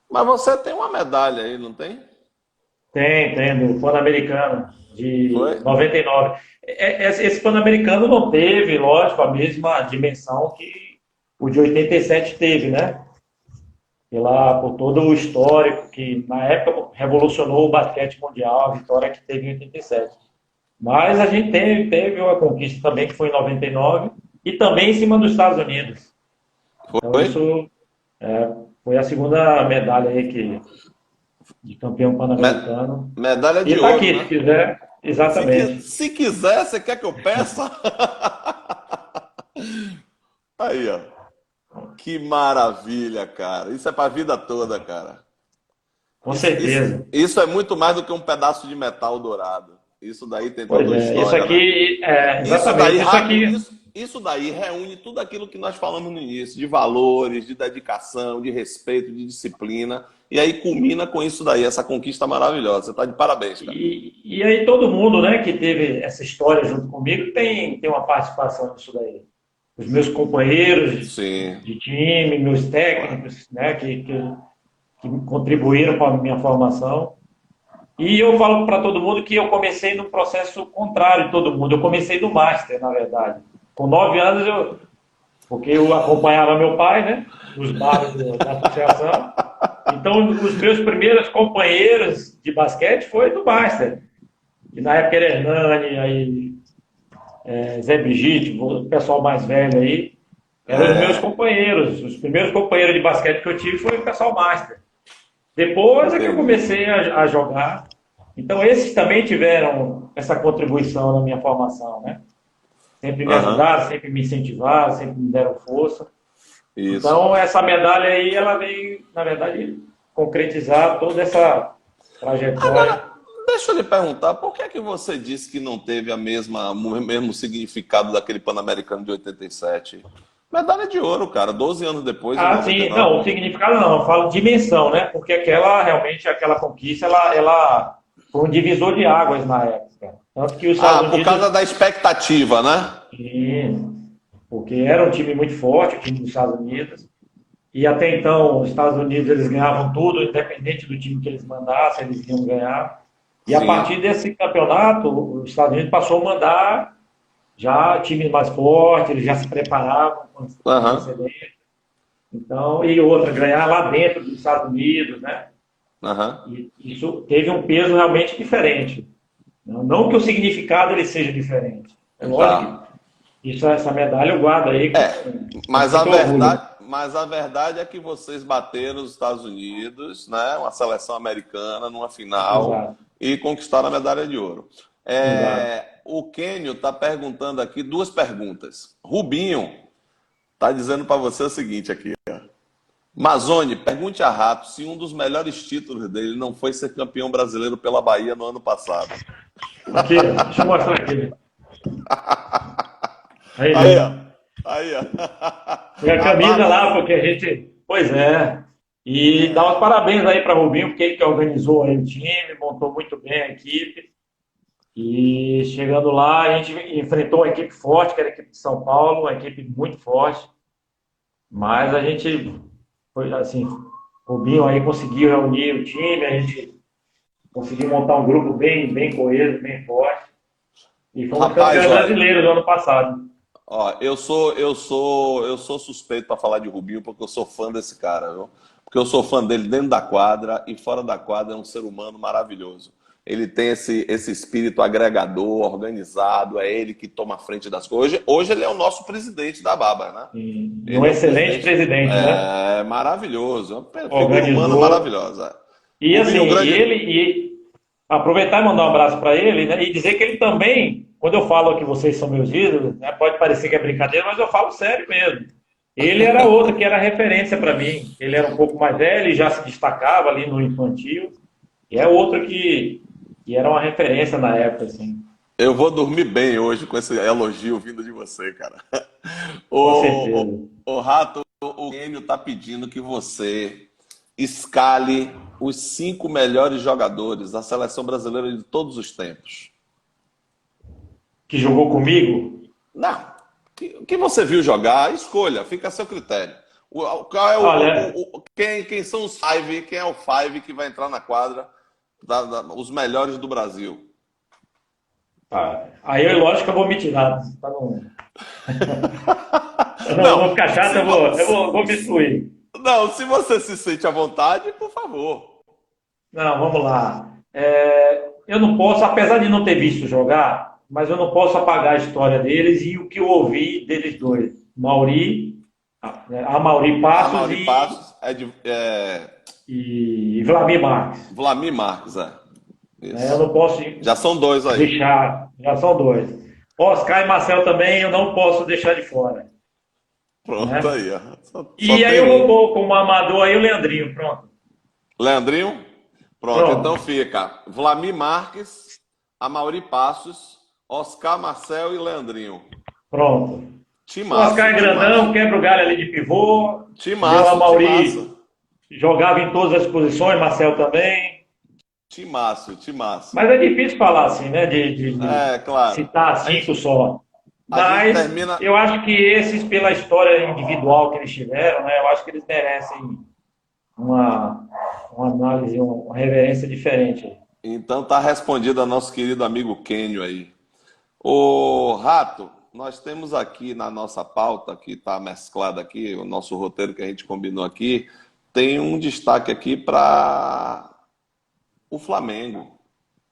Mas você tem uma medalha aí, não tem? Tem, do Pan-Americano, Foi? de 99. Esse Pan-Americano não teve, lógico, a mesma dimensão que o de 87 teve, né? Por todo o histórico que, na época, revolucionou o basquete mundial, a vitória que teve em 87. Mas a gente teve uma conquista também, que foi em 99, e também em cima dos Estados Unidos. Então, Foi? isso foi a segunda medalha aí de campeão Me- pan-americano. Medalha E de está ouro, aqui, se né? quiser, exatamente. Se quiser, você quer que eu peça? Aí, ó. Que maravilha, cara. Isso é pra vida toda, cara. Com certeza. Isso é muito mais do que um pedaço de metal dourado. Isso daí tem Pois toda uma é, isso história, né? aqui, Isso daí, exatamente, isso aqui, isso daí reúne tudo aquilo que nós falamos no início, de valores, de dedicação, de respeito, de disciplina, e aí culmina com isso daí, essa conquista maravilhosa. Você está de parabéns, cara. e aí todo mundo, né, que teve essa história junto comigo tem uma participação nisso daí. Os meus companheiros Sim. de time, meus técnicos, né, que contribuíram com a minha formação. E eu falo para todo mundo que eu comecei no processo contrário de todo mundo. Eu comecei no Master, na verdade. Com 9 anos, porque eu acompanhava meu pai, né? Nos bares da associação. Então, os meus primeiros companheiros de basquete foi do Master. Que na época era Hernani, aí, Zé Brigitte, o pessoal mais velho aí. Eram os meus companheiros. Os primeiros companheiros de basquete que eu tive foi o pessoal Master. Depois é que eu comecei a jogar. Então, esses também tiveram essa contribuição na minha formação, né? Sempre me ajudaram, sempre me incentivaram, sempre me deram força. Isso. Então, essa medalha aí, ela veio, na verdade, concretizar toda essa trajetória. Agora, deixa eu lhe perguntar, por que é que você disse que não teve o mesmo significado daquele Pan-Americano de 87? Medalha de ouro, cara, 12 anos depois, em Sim, 99. não, o significado não, eu falo dimensão, né? Porque aquela conquista, ela foi um divisor de águas na época. Tanto que os Estados Unidos... por causa da expectativa, né? Sim, porque era um time muito forte, o time dos Estados Unidos. E até então, os Estados Unidos, eles ganhavam tudo, independente do time que eles mandassem, eles iam ganhar. E a partir desse campeonato, os Estados Unidos passou a mandar já times mais fortes, eles já se preparavam com antecedência. Então, e outra, ganhar lá dentro dos Estados Unidos, né? E isso teve um peso realmente diferente. Não que o significado ele seja diferente. É lógico que essa medalha eu guardo aí. Mas a verdade é que vocês bateram os Estados Unidos, né? Uma seleção americana numa final. Exato. E conquistaram a medalha de ouro. O Kênio está perguntando aqui 2 perguntas. Rubinho está dizendo para você o seguinte aqui. Mazoni, pergunte a Rato se um dos melhores títulos dele não foi ser campeão brasileiro pela Bahia no ano passado. Aqui, deixa eu mostrar aqui. Aí, ó. E a camisa lá, porque a gente... Pois é. E dá os parabéns aí para Rubinho, porque ele que organizou aí o time, montou muito bem a equipe. E chegando lá, a gente enfrentou uma equipe forte, que era a equipe de São Paulo, uma equipe muito forte. Mas a gente, foi assim, o Rubinho aí conseguiu reunir o time, a gente conseguiu montar um grupo bem coeso, bem forte. E fomos campeões brasileiros no ano passado. Ó, eu sou suspeito para falar de Rubinho, porque eu sou fã desse cara, viu? Porque eu sou fã dele dentro da quadra e fora da quadra, é um ser humano maravilhoso. Ele tem esse espírito agregador, organizado, é ele que toma a frente das coisas. Hoje ele é o nosso presidente da Baba, né? Um excelente presidente, né? É maravilhoso, é uma figura humana maravilhosa. E assim, aproveitar e mandar um abraço para ele, né? E dizer que ele também, quando eu falo que vocês são meus ídolos, né? Pode parecer que é brincadeira, mas eu falo sério mesmo. Ele era outro que era referência para mim. Ele era um pouco mais velho e já se destacava ali no infantil. E é outro que era uma referência na época, assim. Eu vou dormir bem hoje com esse elogio vindo de você, cara. Com certeza. O Rato, o Enio tá pedindo que você escale os 5 melhores jogadores da seleção brasileira de todos os tempos. Que jogou comigo? Não. Que você viu jogar, escolha, fica a seu critério. Quem são os 5? Quem é o 5 que vai entrar na quadra? Os melhores do Brasil. Aí lógico que eu vou me tirar. Tá no... não, vou ficar chato, eu vou me excluir. Não, se você se sente à vontade, por favor. Não, vamos lá. Eu não posso, apesar de não ter visto jogar, mas eu não posso apagar a história deles e o que eu ouvi deles dois. Mauri Passos e Vlamir Marques. Vlamir Marques, eu não posso... Já são 2 aí. Já são 2. Oscar e Marcel também eu não posso deixar de fora. Pronto, aí, ó. E aí eu vou pôr como amador aí o Leandrinho, pronto. Leandrinho? Pronto, então Pronto, fica Vlamir Marques, Amaury Passos, Oscar Marcel e Leandrinho. pronto. O Oscar Timaço, é grandão, timaço. quebra o galho ali de pivô. E o Timaço, Amauri timaço. jogava em todas as posições, Marcel também. Timaço, timaço. Mas é difícil falar assim, né? De É, claro. citar A gente, cinco só. a gente Mas termina. eu acho que esses, pela história individual que eles tiveram, né? Eu acho que eles merecem uma, uma análise, uma reverência diferente. Então tá respondido a nosso querido amigo Kenio aí. Ô, Rato, nós temos aqui na nossa pauta, que está mesclada aqui, o nosso roteiro que a gente combinou aqui, tem um destaque aqui para o Flamengo.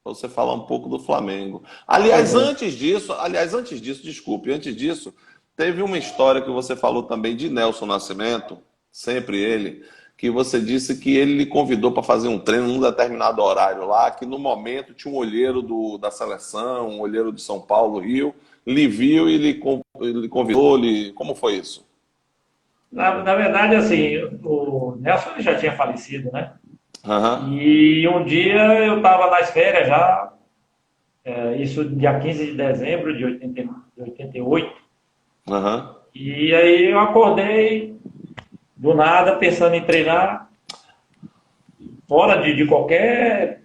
Pra você falar um pouco do Flamengo. Pois é. Aliás, antes disso, desculpe, antes disso, teve uma história que você falou também de Nelson Nascimento, sempre ele, que você disse que ele lhe convidou para fazer um treino num determinado horário lá, que no momento tinha um olheiro da seleção, um olheiro de São Paulo, Rio, lhe viu e lhe convidou, como foi isso? Na verdade, assim, o Nelson ele já tinha falecido, né? Aham, E um dia eu estava nas férias já, isso dia 15 de dezembro de 88. aham. E aí eu acordei do nada pensando em treinar, fora de qualquer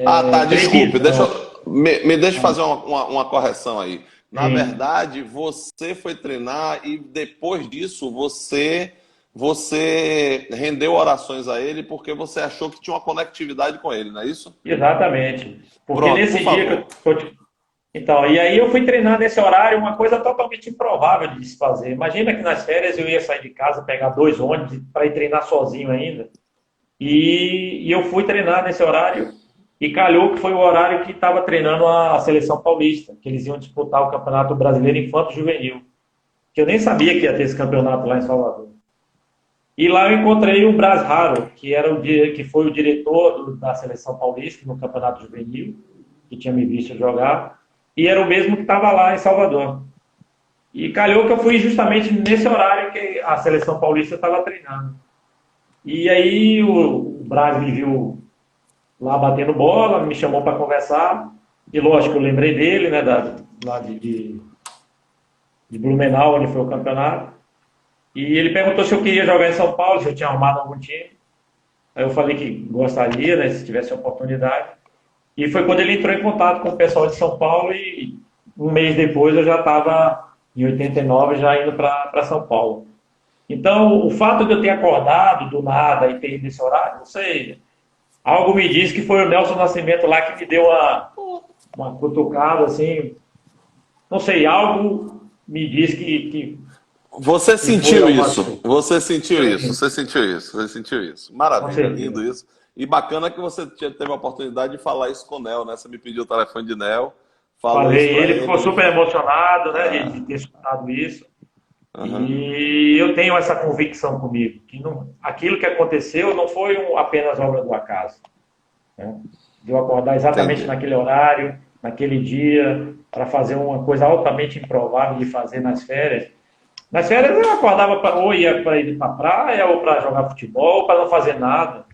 Ah, tá, desculpe. previsão. Me deixa fazer uma correção aí. Na Sim, verdade, você foi treinar e depois disso você rendeu orações a ele porque você achou que tinha uma conectividade com ele, não é isso? exatamente. Porque Pronto, por nesse dia favor. Então, e aí eu fui treinar nesse horário, uma coisa totalmente improvável de se fazer. Imagina que nas férias eu ia sair de casa, pegar 2 ônibus para ir treinar sozinho ainda. E eu fui treinar nesse horário e calhou que foi o horário que estava treinando a seleção paulista, que eles iam disputar o Campeonato Brasileiro Infanto-Juvenil, que eu nem sabia que ia ter esse campeonato lá em Salvador. E lá eu encontrei o Braz Haro, que foi o diretor da seleção paulista no Campeonato Juvenil, que tinha me visto jogar, e era o mesmo que estava lá em Salvador. E calhou que eu fui justamente nesse horário que a seleção paulista estava treinando. E aí o Braz me viu lá batendo bola, me chamou para conversar. E lógico, eu lembrei dele, né, lá de Blumenau, onde foi o campeonato. E ele perguntou se eu queria jogar em São Paulo, se eu tinha arrumado algum time. Aí eu falei que gostaria, né, se tivesse oportunidade. E foi quando ele entrou em contato com o pessoal de São Paulo e um mês depois eu já estava, em 89, já indo para São Paulo. Então, o fato de eu ter acordado do nada e ter ido nesse horário, não sei, algo me diz que foi o Nelson Nascimento lá que me deu uma cutucada, assim, não sei, algo me diz Você que foi sentiu alguma isso, coisa. você sentiu isso, Sim, você sentiu isso, você sentiu isso. com Maravilha, lindo certeza. isso. E bacana que você teve a oportunidade de falar isso com o Nel, né? Você me pediu o telefone de Nel, falou isso Falei, para ele ele, ficou ele. super emocionado, né, de ter escutado isso. Aham, E eu tenho essa convicção comigo, que não, aquilo que aconteceu não foi apenas obra do acaso. Né? De eu acordar exatamente entendi. naquele horário, naquele dia, para fazer uma coisa altamente improvável de fazer nas férias. Nas férias eu acordava ou ia para ir para a praia, ou para jogar futebol, ou para não fazer nada.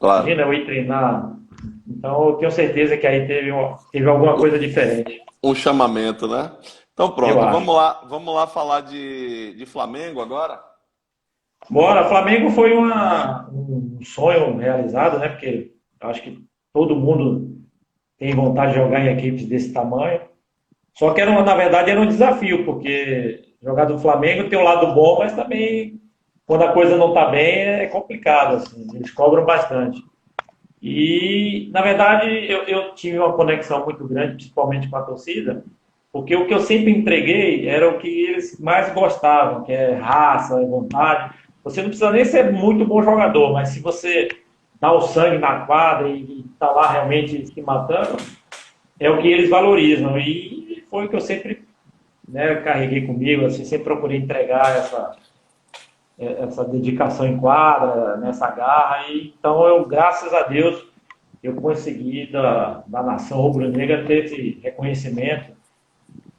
Imagina Claro. eu ir treinar. Então eu tenho certeza que aí teve alguma coisa diferente, Um chamamento, né? Então eu pronto, acho. vamos lá falar de Flamengo agora? Bora, Flamengo foi um sonho realizado, né? Porque eu acho que todo mundo tem vontade de jogar em equipes desse tamanho. Só que na verdade era um desafio, porque jogar do Flamengo tem um lado bom, mas também quando a coisa não está bem é complicado, assim, eles cobram bastante. E na verdade eu tive uma conexão muito grande, principalmente com a torcida, porque o que eu sempre entreguei era o que eles mais gostavam, que é raça, é vontade. Você não precisa nem ser muito bom jogador, mas se você dá o sangue na quadra e está lá realmente se matando, é o que eles valorizam. E foi o que eu sempre, né, carreguei comigo, assim, sempre procurei entregar essa dedicação em quadra, nessa garra. E, então, graças a Deus, eu consegui da nação rubro-negra ter esse reconhecimento,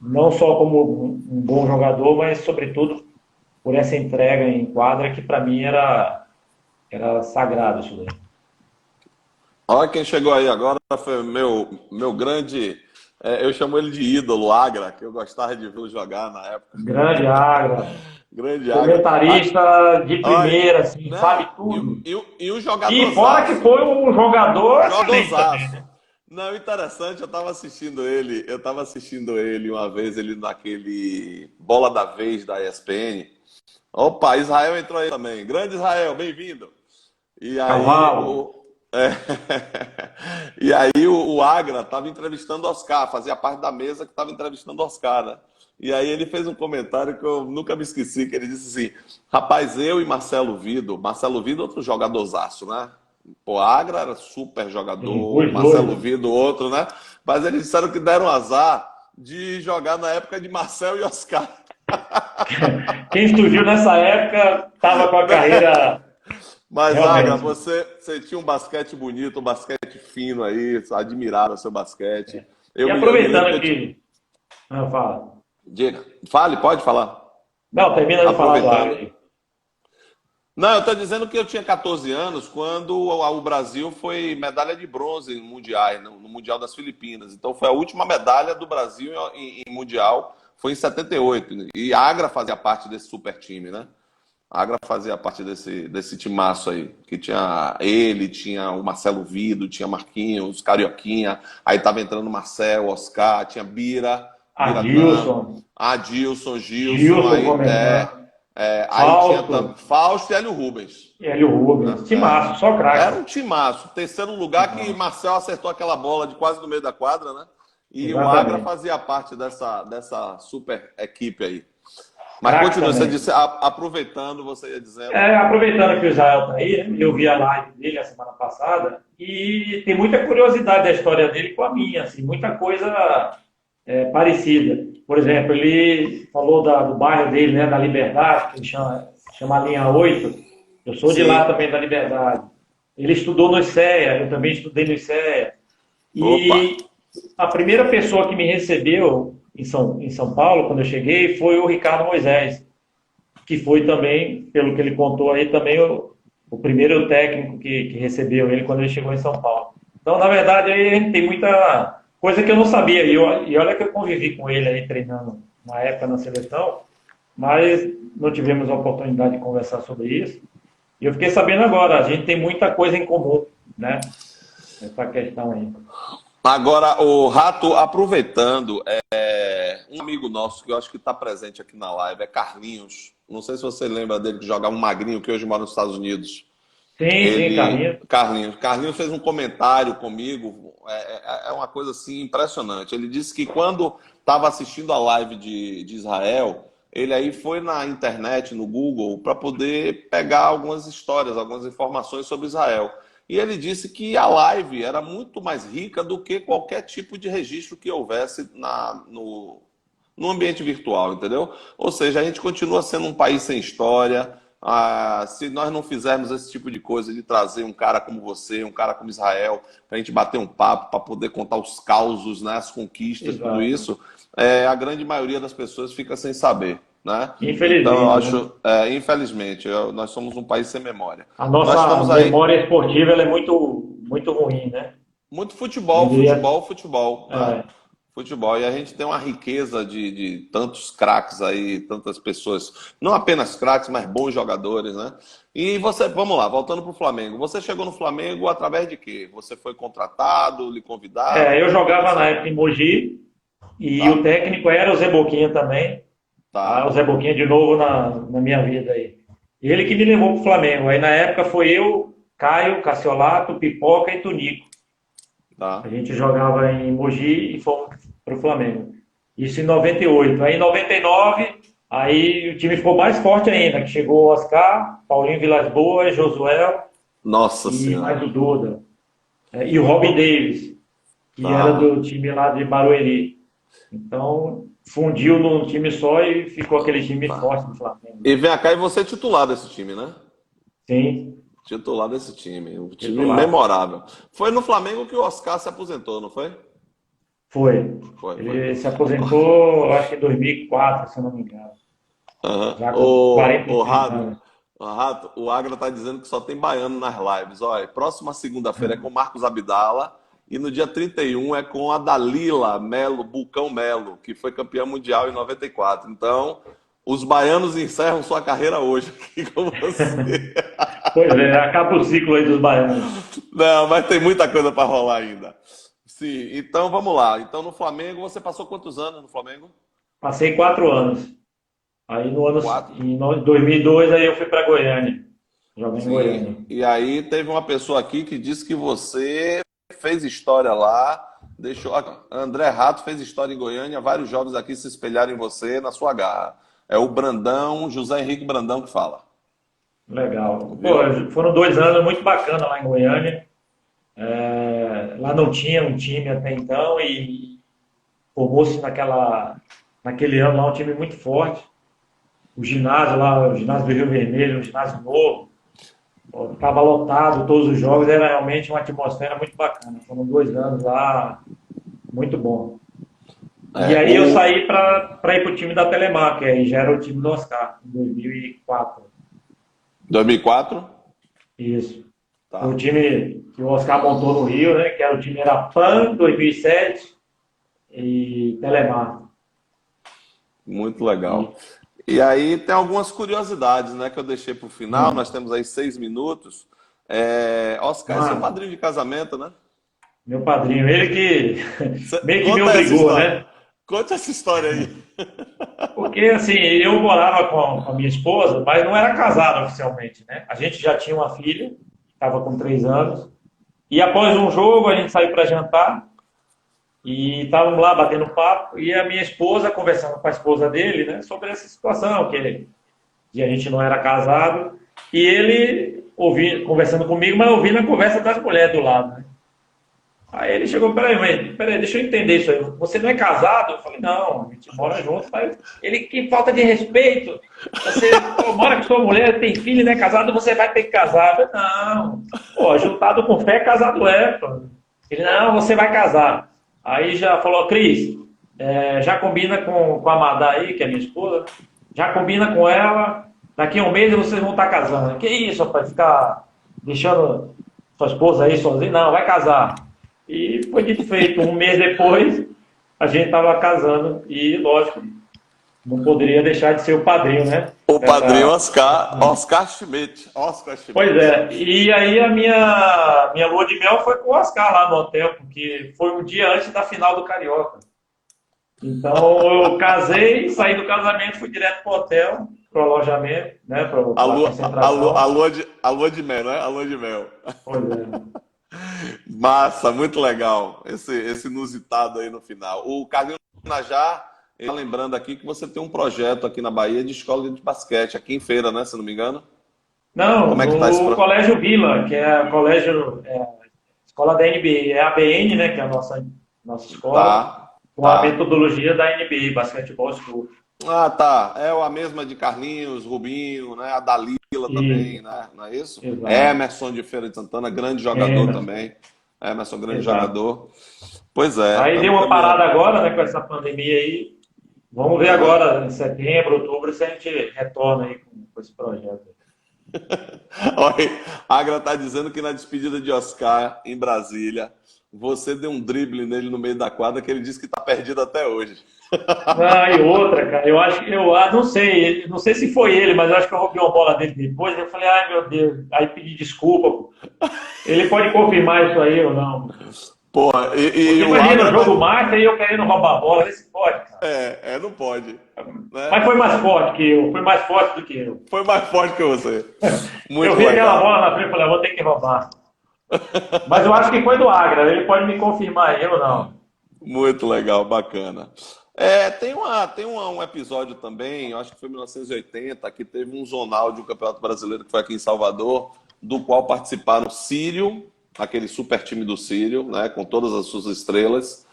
não só como um bom jogador, mas, sobretudo, por essa entrega em quadra que, para mim, era sagrado isso daí. Olha quem chegou aí agora, foi meu grande. Eu chamo ele de ídolo, Agra, que eu gostava de vê-lo jogar na época. Grande Agra. Grande Agra. Comentarista de Olha, primeira, assim, não, sabe tudo. e um E fora que jogadorzaço. foi um jogador excelente também, Jogadorzaço. né? Não, interessante, eu tava assistindo ele uma vez, ele naquele Bola da Vez da ESPN. Opa, Israel entrou aí também. Grande Israel, bem-vindo. E aí Cavalo. o é, e aí o Agra estava entrevistando o Oscar, fazia parte da mesa que estava entrevistando o Oscar, né? E aí ele fez um comentário que eu nunca me esqueci, que ele disse assim: rapaz, eu e Marcelo Vido outro jogadorzaço, né? O Agra era super Sim, jogador, os Marcelo dois. Vido outro, né? Mas eles disseram que deram azar de jogar na época de Marcel e Oscar. Quem surgiu nessa época estava com a carreira Mas, Agra, realmente. você tinha um basquete bonito, um basquete fino aí, admirava seu basquete. E Eu me lembro que aproveitando eu tinha. que. Ah, fala. Diga, fale, pode falar. Não, termina de falar do Agra Aproveitando. aí. Não, eu estou dizendo que eu tinha 14 anos quando o Brasil foi medalha de bronze em mundiais, no Mundial das Filipinas. Então foi a última medalha do Brasil em Mundial, foi em 78. E a Agra fazia parte desse super time, né? A Agra fazia parte desse timaço aí, que tinha ele, tinha o Marcelo Vido, tinha Marquinhos, Carioquinha, aí tava entrando Marcel, Oscar, tinha Bira, Biratã, Adilson, Adilson, Gilson, Gilson aí, comentando, aí tinha Fausto, Fausto e Hélio Rubens. e Hélio Né? Rubens. Timaço, só Era craque. um timaço. Terceiro lugar que Timaço. Marcel acertou aquela bola de quase no meio da quadra, né? E o Agra Exatamente. fazia parte dessa super equipe aí. Mas Craque continue, você também. disse, aproveitando, você ia dizendo. Aproveitando que o Israel está aí, né, eu vi a live dele a semana passada e tem muita curiosidade da história dele com a minha, assim, muita coisa parecida. Por exemplo, ele falou do bairro dele, né, da Liberdade, que ele chama a linha 8. Eu sou de lá Sim. também, da Liberdade. Ele estudou no ICEA, eu também estudei no ICEA. Opa, E a primeira pessoa que me recebeu em São Paulo, quando eu cheguei, foi o Ricardo Moisés, que foi também, pelo que ele contou aí, também o primeiro técnico que recebeu ele quando ele chegou em São Paulo. Então, na verdade, aí a gente tem muita coisa que eu não sabia. E olha que eu convivi com ele aí treinando uma época na seleção, mas não tivemos a oportunidade de conversar sobre isso. E eu fiquei sabendo agora, a gente tem muita coisa em comum, né? Essa questão aí. agora o Rato, aproveitando, um amigo nosso que eu acho que está presente aqui na live é Carlinhos. Não sei se você lembra dele, que jogava um magrinho, que hoje mora nos Estados Unidos. Sim, sim, Carlinhos. Carlinhos fez um comentário comigo, é uma coisa assim impressionante. Ele disse que quando estava assistindo a live de Israel, ele aí foi na internet, no Google, para poder pegar algumas histórias, algumas informações sobre Israel. E ele disse que a live era muito mais rica do que qualquer tipo de registro que houvesse no ambiente virtual, entendeu? Ou seja, a gente continua sendo um país sem história. Se nós não fizermos esse tipo de coisa, de trazer um cara como você, um cara como Israel, para a gente bater um papo, para poder contar os causos, né, as conquistas, tudo Exato. isso, a grande maioria das pessoas fica sem saber, né? Então, eu Infelizmente, né? acho, infelizmente, nós somos um país sem memória. A Nós nossa estamos aí, memória esportiva ela é muito, muito ruim, né? muito Eu futebol, diria, futebol, futebol, né? é, Futebol. E a gente tem uma riqueza de tantos craques aí, tantas pessoas, não apenas craques, mas bons jogadores, né? E você, vamos lá, voltando para o Flamengo. Você chegou no Flamengo através de quê? Você foi contratado, lhe convidaram? eu Como é que jogava na aconteceu? época em Mogi e o Tá, técnico era o Zé Boquinha também. Tá? O tá. Zé Boquinha de novo na minha vida aí. Ele que me levou para o Flamengo. Aí na época foi eu, Caio, Cassiolato, Pipoca e Tunico. A Tá. gente jogava em Mogi e fomos para o Flamengo. Isso em 98. Aí em 99, aí o time ficou mais forte ainda, que chegou o Oscar, Paulinho Vilas Boas, Josué Nossa e mais o Senhora. Duda. E o Robin Davis, que era Tá. do time lá de Barueri. Então, fundiu num time só e ficou aquele time Tá. forte do Flamengo, E né? vem cá e você é titular desse time, né? Sim, Titular desse time. Um time titular. memorável. Foi no Flamengo que o Oscar se aposentou, não foi? Foi. Foi, foi. Ele se aposentou, acho que em 2004, se eu não me engano. Aham. Já com O 43 Rato, anos. Rato, o Agra tá dizendo que só tem baiano nas lives. Olha, próxima segunda-feira é com o Marcos Abdala e no dia 31 é com a Dalila Melo, Bulcão Melo, que foi campeã mundial em 94. Então, os baianos encerram sua carreira hoje aqui com você. Pois é, acaba o ciclo aí dos baianos. Não, mas tem muita coisa para rolar ainda. Sim, então vamos lá. Então no Flamengo, você passou quantos anos no Flamengo? Passei 4 anos. Aí no ano, Quatro. em 2002, aí eu fui para Goiânia. Joguei em Sim. Goiânia. E aí teve uma pessoa aqui que disse que você fez história lá, deixou. André Rato fez história em Goiânia, vários jovens aqui se espelharam em você, na sua garra. É o Brandão, José Henrique Brandão que fala. Legal. Pô, Viu? foram 2 anos muito bacanas lá em Goiânia. Lá não tinha um time até então e formou-se naquele ano lá um time muito forte. O ginásio lá, o ginásio do Rio Vermelho, um ginásio novo, estava lotado todos os jogos, era realmente uma atmosfera muito bacana. Foram 2 anos lá, muito bom. E É, aí eu o saí para ir para o time da Telemar, que aí já era o time do Oscar, em 2004. 2004? Isso. Foi o Tá. time que o Oscar montou no Rio, né? Que era o time era PAN 2007 e Telemar. Muito E, legal. E aí tem algumas curiosidades, né, que eu deixei para o final. ah, Nós temos aí 6 minutos. É, Oscar é seu massa, padrinho de casamento, né? meu padrinho, ele que meio que me Conta essa obrigou, história. né? Conta essa história aí. Porque assim, eu morava com a minha esposa, mas não era casado oficialmente, né? A gente já tinha uma filha, estava com 3 anos, e após um jogo a gente saiu para jantar e estávamos lá batendo papo e a minha esposa conversando com a esposa dele, né, sobre essa situação que a gente não era casado e ele conversando comigo, mas ouvindo a conversa das mulheres do lado, né? Aí ele chegou, peraí, deixa eu entender isso aí. Você não é casado? Eu falei, não, a gente mora junto. Mas ele, que falta de respeito. Você pô, mora com sua mulher, tem filho, não é casado, você vai ter que casar. Eu falei, não, pô, juntado com fé, casado é, pô. Ele, não, você vai casar. Aí já falou, Cris, já combina com a Madá aí, que é minha esposa, né? Já combina com ela, daqui a um mês vocês vão estar casando. Que isso, rapaz, ficar deixando sua esposa aí sozinha? Não, vai casar. E foi dito e feito. Um mês depois, a gente estava casando e, lógico, não poderia deixar de ser o padrinho, né? O padrinho Dessa... Oscar, Oscar Schmidt. Oscar Pois Schmidt. é. E aí a minha lua de mel foi com o Oscar lá no hotel, porque foi um dia antes da final do Carioca. Então eu casei, saí do casamento, fui direto pro hotel, pro alojamento, né? A Pra lua, a lua, a concentração. lua de, a lua de mel, né? A lua de mel. Pois é. Massa, muito legal. Esse inusitado aí no final. O Carlinhos Najar, ele tá lembrando aqui que você tem um projeto aqui na Bahia de escola de basquete, aqui em Feira, né? Se não me engano. Não, Como é que tá esse no projeto? Colégio Vila, que é o colégio, escola da NBA, é a ABN, né, que é a nossa escola, Tá, com a tá. metodologia da NBA, Basketball School. Ah, tá. É a mesma de Carlinhos, Rubinho, né? A Dalila Isso, também, né? Não é isso? exato. Emerson de Feira de Santana, grande jogador Emerson, também. Emerson, grande exato. jogador. Pois é, Aí deu estamos uma parada caminhando. agora, né, com essa pandemia aí. Vamos ver Aham. agora, em setembro, outubro, se a gente retorna aí com esse projeto. Olha, a Agra tá dizendo que na despedida de Oscar em Brasília, você deu um drible nele no meio da quadra que ele disse que tá perdido até hoje. Ah, e outra, cara, eu acho que não sei se foi ele, mas eu acho que eu roubei uma bola dele depois. Eu falei, ai meu Deus, aí pedi desculpa. Pô. Ele pode confirmar isso aí ou não. Porra, e Porque o imagina, o Agra jogo tá. master e eu querendo roubar a bola, vê se pode, cara. Não pode. Né? Mas foi mais forte que eu, foi mais forte do que eu. Foi mais forte que você. Eu Muito vi aquela legal. bola na frente e falei, eu vou ter que roubar. Mas eu acho que foi do Agra, ele pode me confirmar aí ou não. Muito legal, bacana. Um episódio também, eu acho que foi em 1980, que teve um zonal de um campeonato brasileiro que foi aqui em Salvador, do qual participaram Sírio, aquele super time do Sírio, né, com todas as suas estrelas,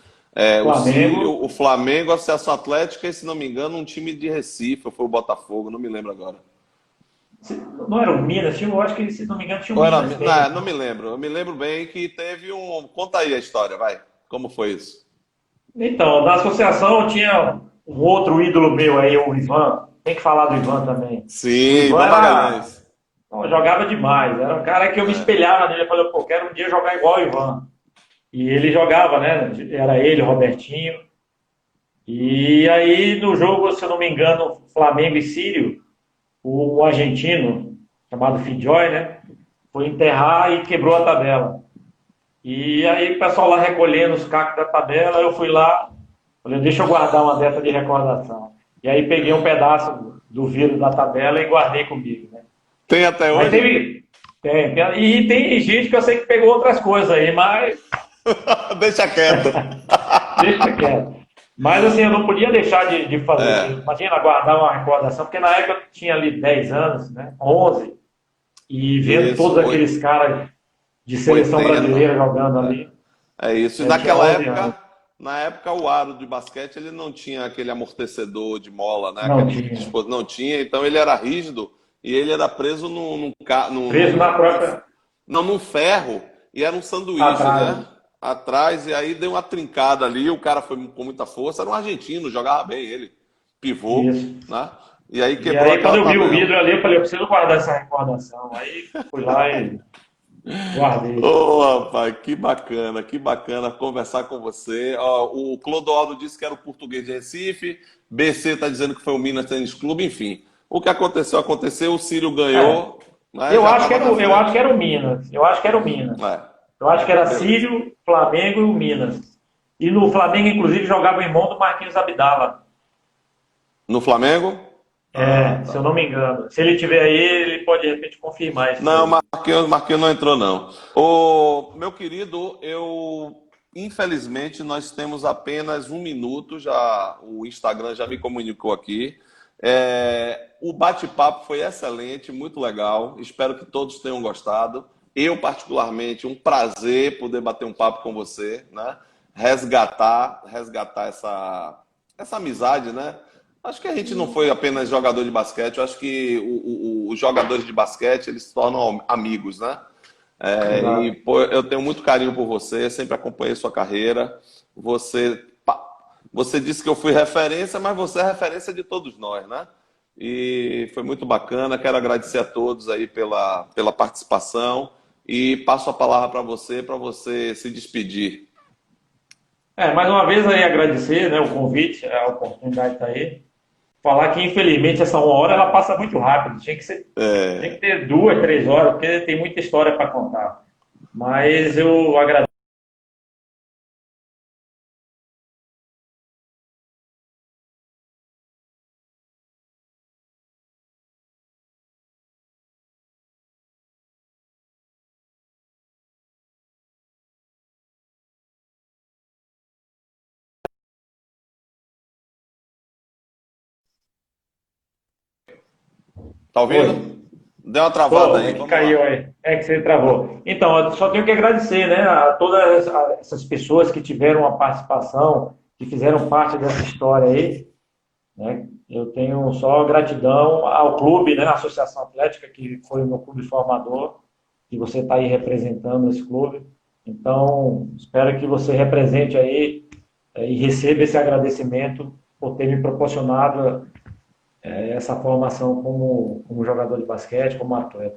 o Sírio, Flamengo, o Flamengo, a Acesso Atlética e, se não me engano, um time de Recife, ou foi o Botafogo, não me lembro agora. não era o Minas, eu acho que, se não me engano, tinha o Ou era, Minas Tênis. não me lembro. Eu me lembro bem que teve um. Conta aí a história, vai. Como foi isso? Então, na associação tinha um outro ídolo meu aí, o Ivan. Tem que falar do Ivan também. O Sim, Ivan Ivan era, Magalhães. Então, jogava demais. Era um cara que eu me espelhava nele. Eu falei, pô, quero um dia jogar igual o Ivan. E ele jogava, né? Era ele, o Robertinho. E aí, no jogo, se eu não me engano, Flamengo e Sírio, o argentino, chamado Fijoy, né? Foi enterrar e quebrou a tabela. E aí, o pessoal lá recolhendo os cacos da tabela, eu fui lá, falei, deixa eu guardar uma dessa de recordação. E aí, peguei um pedaço do vidro da tabela e guardei comigo, né? Tem até Mas hoje? e tem gente que eu sei que pegou outras coisas aí, mas Deixa quieto. deixa quieto. Mas assim, eu não podia deixar de fazer. É, Imagina guardar uma recordação, porque na época eu tinha ali 10 anos, né? 11, e vendo isso, todos aqueles caras de seleção 80. brasileira jogando ali. É isso. E Eu tinha naquela 11 anos. época, na época o aro de basquete ele não tinha aquele amortecedor de mola, né? Não Aquele tinha. não tinha, então ele era rígido e ele era preso Preso na própria. num ferro e era um sanduíche, né? Atrás. Atrás, e aí deu uma trincada ali, o cara foi com muita força, era um argentino, jogava bem ele, pivô, Isso. né? E aí E quebrou aí, quando aquela eu vi o tabela. vidro ali, eu falei, eu preciso guardar essa recordação. Aí fui lá e guardei. Ô, rapaz, que bacana conversar com você. Ó, o Clodoaldo disse que era o Português de Recife, BC está dizendo que foi o Minas Tênis Clube, enfim. O que aconteceu, aconteceu, o Círio É, ganhou, né, já estava na eu acho que frente. era o Minas. Eu acho que era o Minas. É, Eu acho que era beleza. Sírio, Flamengo e o Minas. E no Flamengo, inclusive, jogava o irmão do Marquinhos Abdala. No Flamengo? Ah, É, se eu tá. não me engano. Se ele tiver aí, ele pode de repente confirmar isso Não, aí. Marquinhos não entrou, não. Ô, meu querido, infelizmente, nós temos apenas um minuto, já o Instagram já me comunicou aqui. O bate-papo foi excelente, muito legal. Espero que todos tenham gostado. Eu, particularmente, um prazer poder bater um papo com você, né? Resgatar essa amizade, né? Acho que a gente não foi apenas jogador de basquete, eu acho que os jogadores de basquete eles se tornam amigos, né? E Exato. pô, eu tenho muito carinho por você, sempre acompanhei sua carreira. Você disse que eu fui referência, mas você é referência de todos nós, né? E foi muito bacana. Quero agradecer a todos aí pela participação e passo a palavra para você se despedir. Mais uma vez aí agradecer, né, o convite, a oportunidade está aí. Falar que infelizmente essa 1 hora ela passa muito rápido. Tinha que ter 2, 3 horas, porque tem muita história para contar. Mas eu agradeço. Tá ouvindo? Oi. Deu uma travada Tô, aí, é que vamos caiu lá. aí. É que você travou. Então, eu só tenho que agradecer, né, a todas essas pessoas que tiveram uma participação, que fizeram parte dessa história aí, né? Eu tenho só gratidão ao clube, né, à Associação Atlética, que foi o meu clube formador, que você está aí representando esse clube. Então, espero que você represente aí e receba esse agradecimento por ter me proporcionado essa formação como jogador de basquete, como atleta.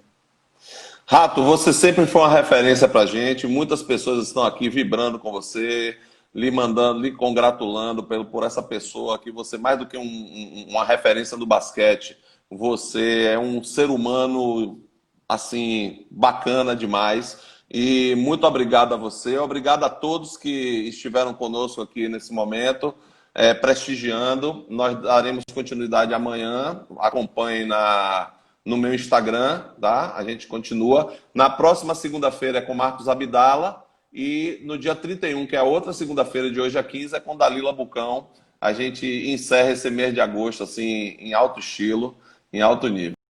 Rato, você sempre foi uma referência pra gente. Muitas pessoas estão aqui vibrando com você, lhe mandando, lhe congratulando por essa pessoa que você, mais do que uma referência do basquete, você é um ser humano assim bacana demais. E muito obrigado a você, obrigado a todos que estiveram conosco aqui nesse momento, prestigiando. Nós daremos continuidade amanhã. Acompanhe no meu Instagram, tá? A gente continua. Na próxima segunda-feira é com Marcos Abdala e no dia 31, que é a outra segunda-feira de hoje, a 15, é com Dalila Bucão. A gente encerra esse mês de agosto assim em alto estilo, em alto nível.